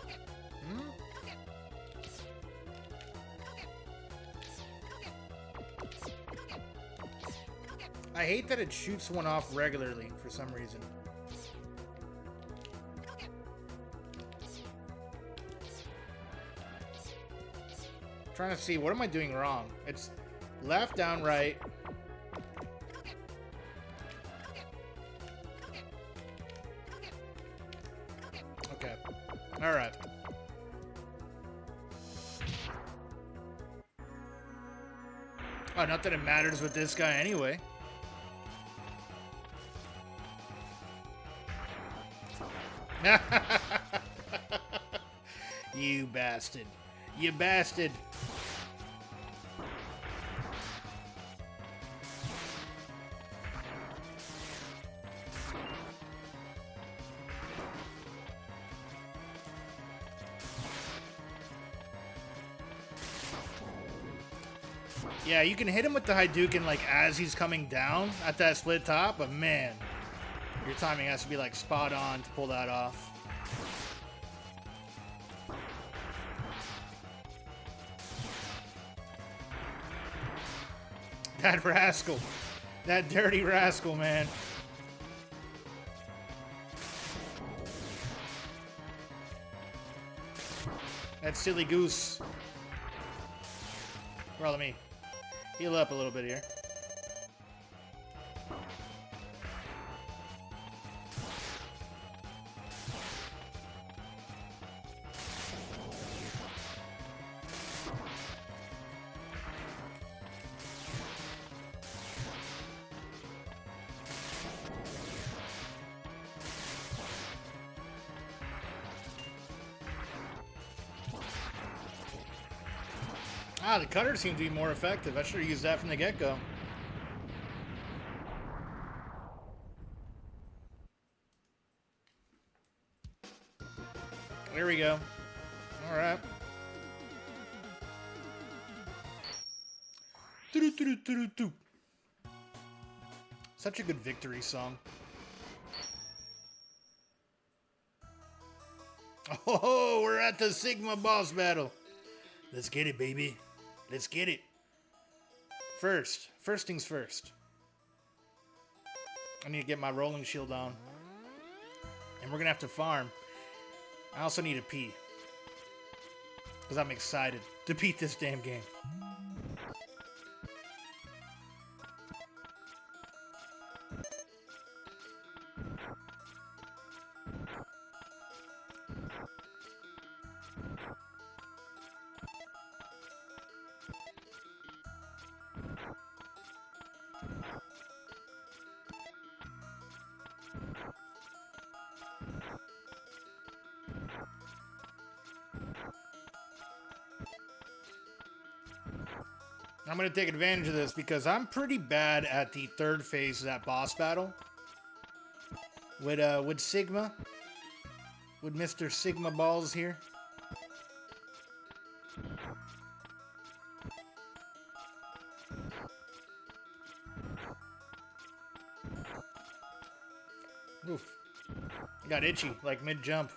I hate that it shoots one off regularly for some reason. Trying to see, what am I doing wrong? It's left, down, right. Okay. All right. Oh, not that it matters with this guy anyway. You bastard. You bastard. Yeah, you can hit him with the Hadouken like as he's coming down at that split top, but man, your timing has to be like spot on to pull that off. That rascal. That dirty rascal, man. That silly goose. Bro, let me heal up a little bit here. Ah, the cutter seemed to be more effective. I should have used that from the get-go. There we go. All right. Doo-doo-doo-doo-doo-doo. Such a good victory song. Oh, we're at the Sigma boss battle. Let's get it, baby. Let's get it. First things first. I need to get my rolling shield on. And we're gonna have to farm. I also need to pee. Because I'm excited to beat this damn game. I'm going to take advantage of this because I'm pretty bad at the third phase of that boss battle. With Sigma. With Mr. Sigma Balls here. Oof. I got itchy, like mid-jump.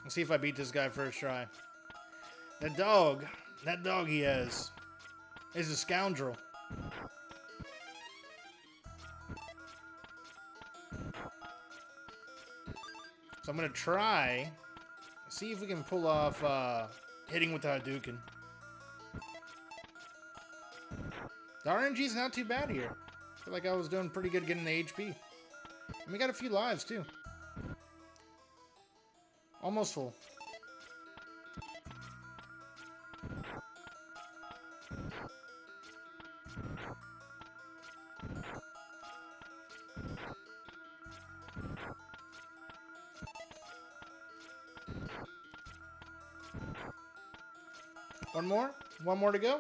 Let's see if I beat this guy first try. That dog he has is a scoundrel. So I'm gonna try, see if we can pull off hitting with the Hadouken. The RNG's not too bad here. I feel like I was doing pretty good getting the HP. And we got a few lives too. Almost full. One more? One more to go?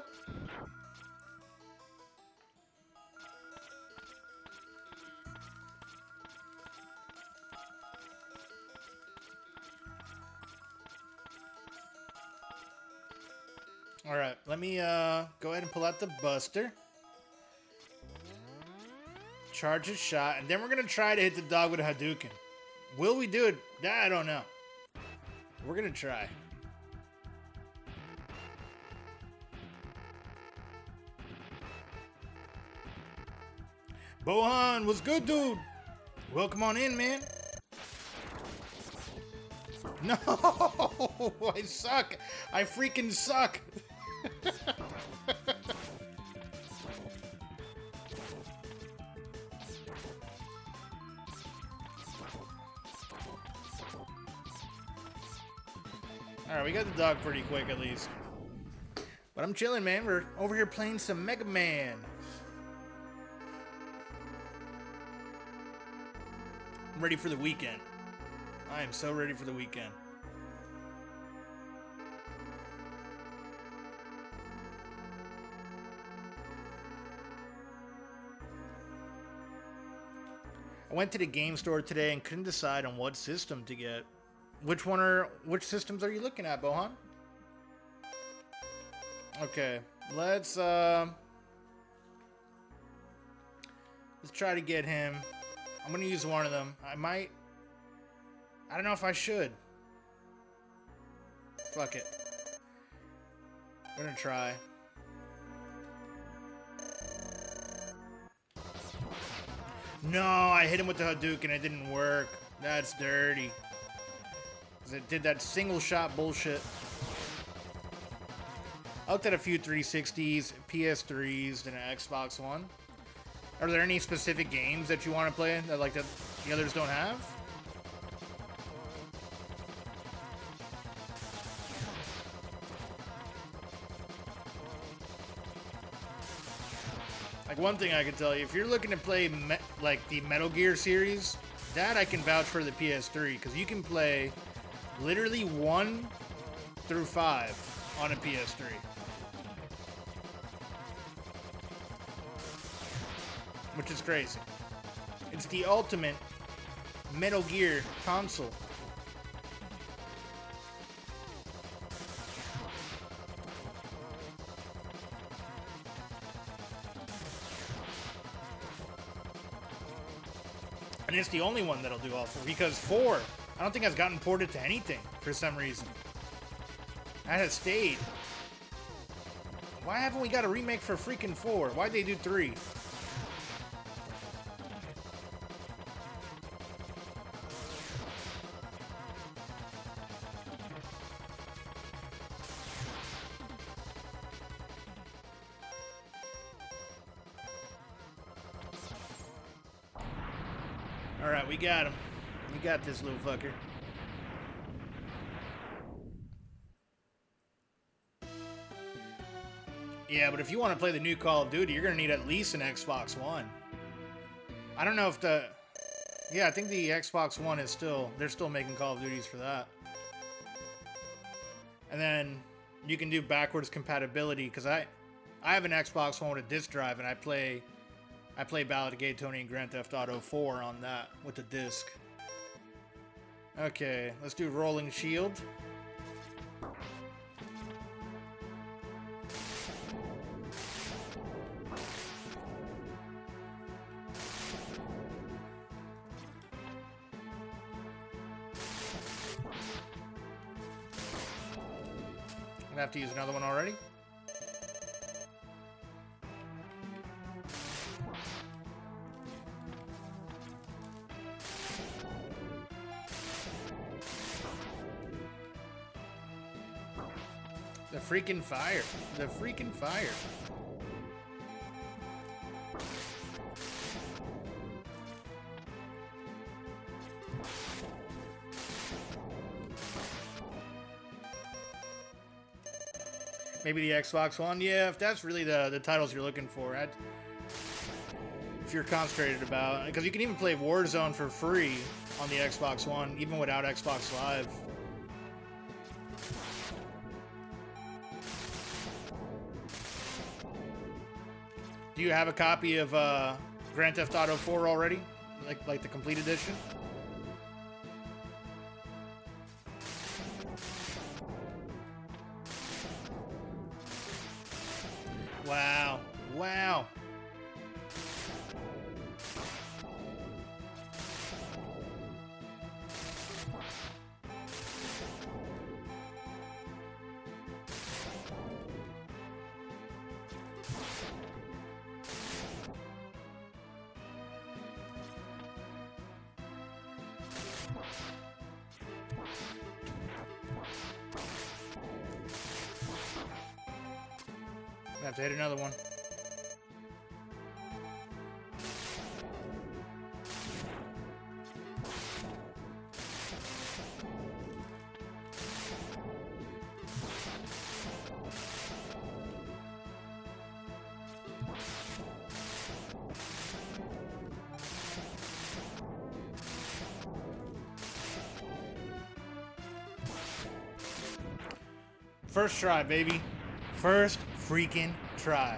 Alright, let me go ahead and pull out the Buster. Charge his shot, and then we're going to try to hit the dog with a Hadouken. Will we do it? I don't know. We're going to try. Bohan, what's good, dude? Welcome on in, man. No, I suck. I freaking suck. Alright, we got the dog pretty quick at least. But I'm chilling, man. We're over here playing some Mega Man. I'm ready for the weekend. I am so ready for the weekend. I went to the game store today and couldn't decide on what system to get. Which systems are you looking at, Bohan? Okay, let's try to get him. I'm gonna use one of them. I don't know if I should. Fuck it. We're gonna try. No, I hit him with the Hadouken and it didn't work. That's dirty. 'Cause it did that single shot bullshit. I looked at a few 360s, PS3s, and an Xbox One. Are there any specific games that you want to play that like that the others don't have? Like one thing I can tell you, if you're looking to play like the Metal Gear series, that I can vouch for the PS3 because you can play literally 1 through 5 on a PS3. Which is crazy. It's the ultimate Metal Gear console. And it's the only one that'll do all 4, because 4, I don't think has gotten ported to anything for some reason. That has stayed. Why haven't we got a remake for freaking 4? Why'd they do 3? Alright, we got him. We got this little fucker. Yeah, but if you want to play the new Call of Duty, you're going to need at least an Xbox One. I don't know if the... Yeah, I think the Xbox One is still... They're still making Call of Duties for that. And then you can do backwards compatibility, because I have an Xbox One with a disc drive, and I play Ballad of Gay Tony and Grand Theft Auto 4 on that with the disc. Okay, let's do Rolling Shield. I have to use another one already. The freaking fire. The freaking fire. Maybe the Xbox One? Yeah, if that's really the titles you're looking for. If you're concentrated about. Because you can even play Warzone for free on the Xbox One, even without Xbox Live. Do you have a copy of Grand Theft Auto 4 already? Like the complete edition? Wow. Wow. I have to hit another one. First try, baby. First freaking try.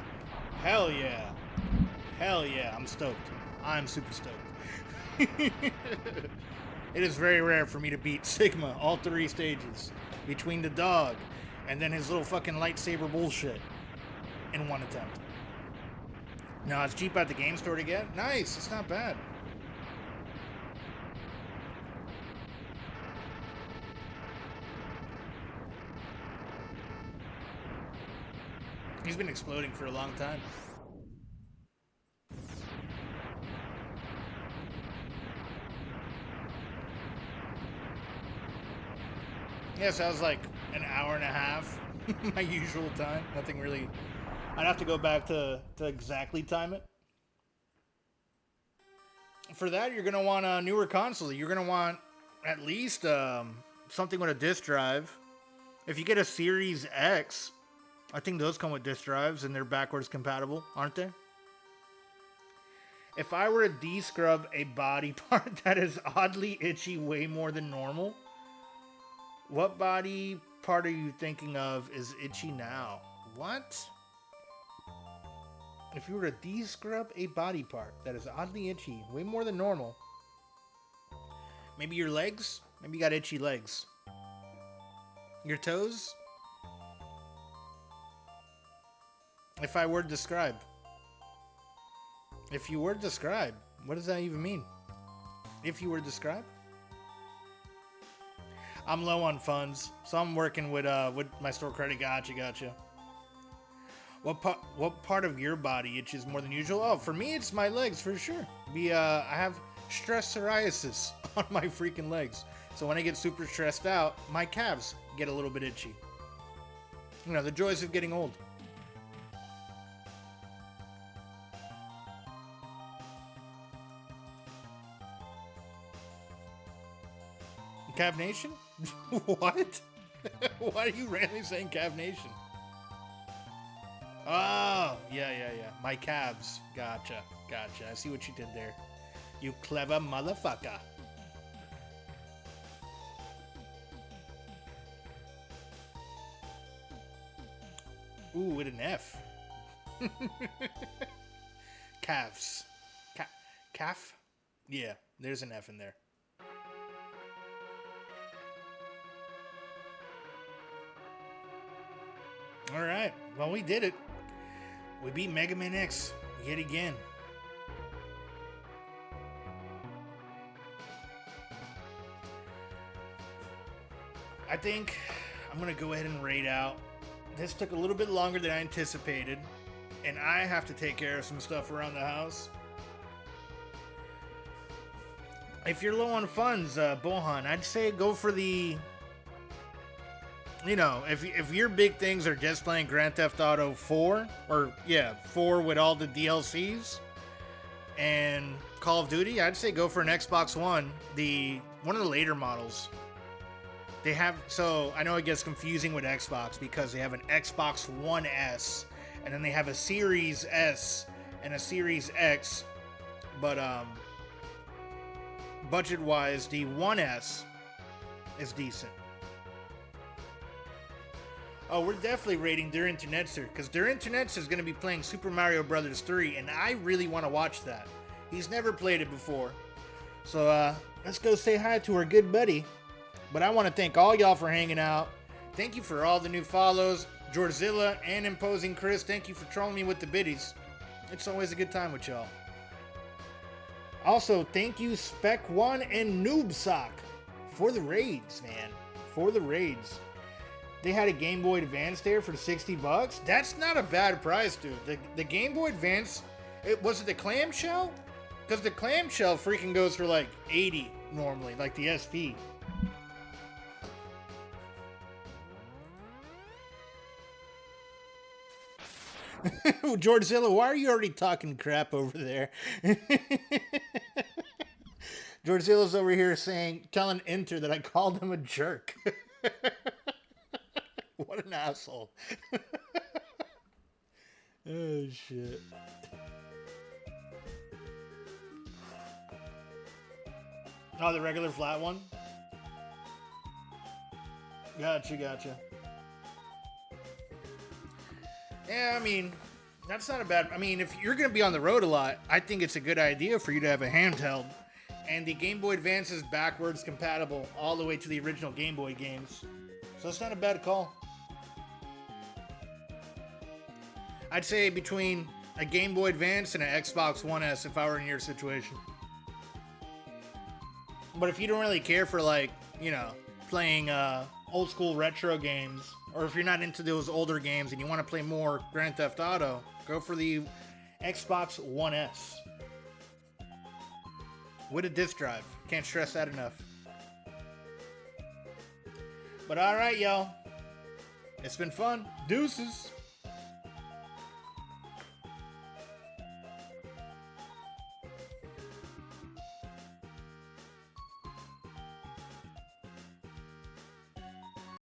Hell yeah. Hell yeah. I'm stoked. I'm super stoked. It is very rare for me to beat Sigma all 3 stages between the dog and then his little fucking lightsaber bullshit in one attempt. No, it's cheap at the game store to get. Nice. It's not bad. He's been exploding for a long time. Yeah, so that was like an hour and a half, my usual time. Nothing really. I'd have to go back to exactly time it. For that, you're gonna want a newer console. You're gonna want at least something with a disk drive. If you get a Series X, I think those come with disk drives and they're backwards compatible, aren't they? If I were to descrub a body part that is oddly itchy way more than normal, what body part are you thinking of is itchy now? What? If you were to descrub a body part that is oddly itchy way more than normal, maybe your legs? Maybe you got itchy legs. Your toes? If I were to describe. If you were to describe, what does that even mean? If you were to describe? I'm low on funds, so I'm working with my store credit. Gotcha. What part of your body itches more than usual? Oh, for me, it's my legs for sure. I have stress psoriasis on my freaking legs, so when I get super stressed out, my calves get a little bit itchy. You know, the joys of getting old. Cav Nation? What? Why are you randomly saying Cav Nation? Oh, yeah. My calves. Gotcha. I see what you did there. You clever motherfucker. Ooh, with an F. Calves. Calf? Yeah, there's an F in there. Alright, well, we did it. We beat Mega Man X yet again. I think I'm going to go ahead and raid out. This took a little bit longer than I anticipated, and I have to take care of some stuff around the house. If you're low on funds, Bohan, I'd say go for the... You know, if your big things are just playing Grand Theft Auto 4, or, 4 with all the DLCs, and Call of Duty, I'd say go for an Xbox One, one of the later models. They have, so I know it gets confusing with Xbox because they have an Xbox One S, and then they have a Series S and a Series X, but budget-wise, the 1S is decent. Oh, we're definitely rating Der Internetzer, because Der Internetzer is going to be playing Super Mario Bros. 3, and I really want to watch that. He's never played it before. So, let's go say hi to our good buddy. But I want to thank all y'all for hanging out. Thank you for all the new follows. Georgezilla and Imposing Chris, thank you for trolling me with the biddies. It's always a good time with y'all. Also, thank you Spec1 and Noobsock for the raids, man. For the raids. They had a Game Boy Advance there for $60. That's not a bad price, dude. The Game Boy Advance, was it the clamshell? Because the clamshell freaking goes for like $80 normally, like the SP. Georgezilla, why are you already talking crap over there? Georgezilla's over here telling Inter that I called him a jerk. What an asshole. Oh, shit. Oh, the regular flat one? Gotcha. Yeah, I mean, that's not a bad... I mean, if you're going to be on the road a lot, I think it's a good idea for you to have a handheld. And the Game Boy Advance is backwards compatible all the way to the original Game Boy games. So it's not a bad call. I'd say between a Game Boy Advance and an Xbox One S if I were in your situation. But if you don't really care for, like, you know, playing old school retro games, or if you're not into those older games and you want to play more Grand Theft Auto, go for the Xbox One S. With a disc drive. Can't stress that enough. But all right, y'all. It's been fun. Deuces.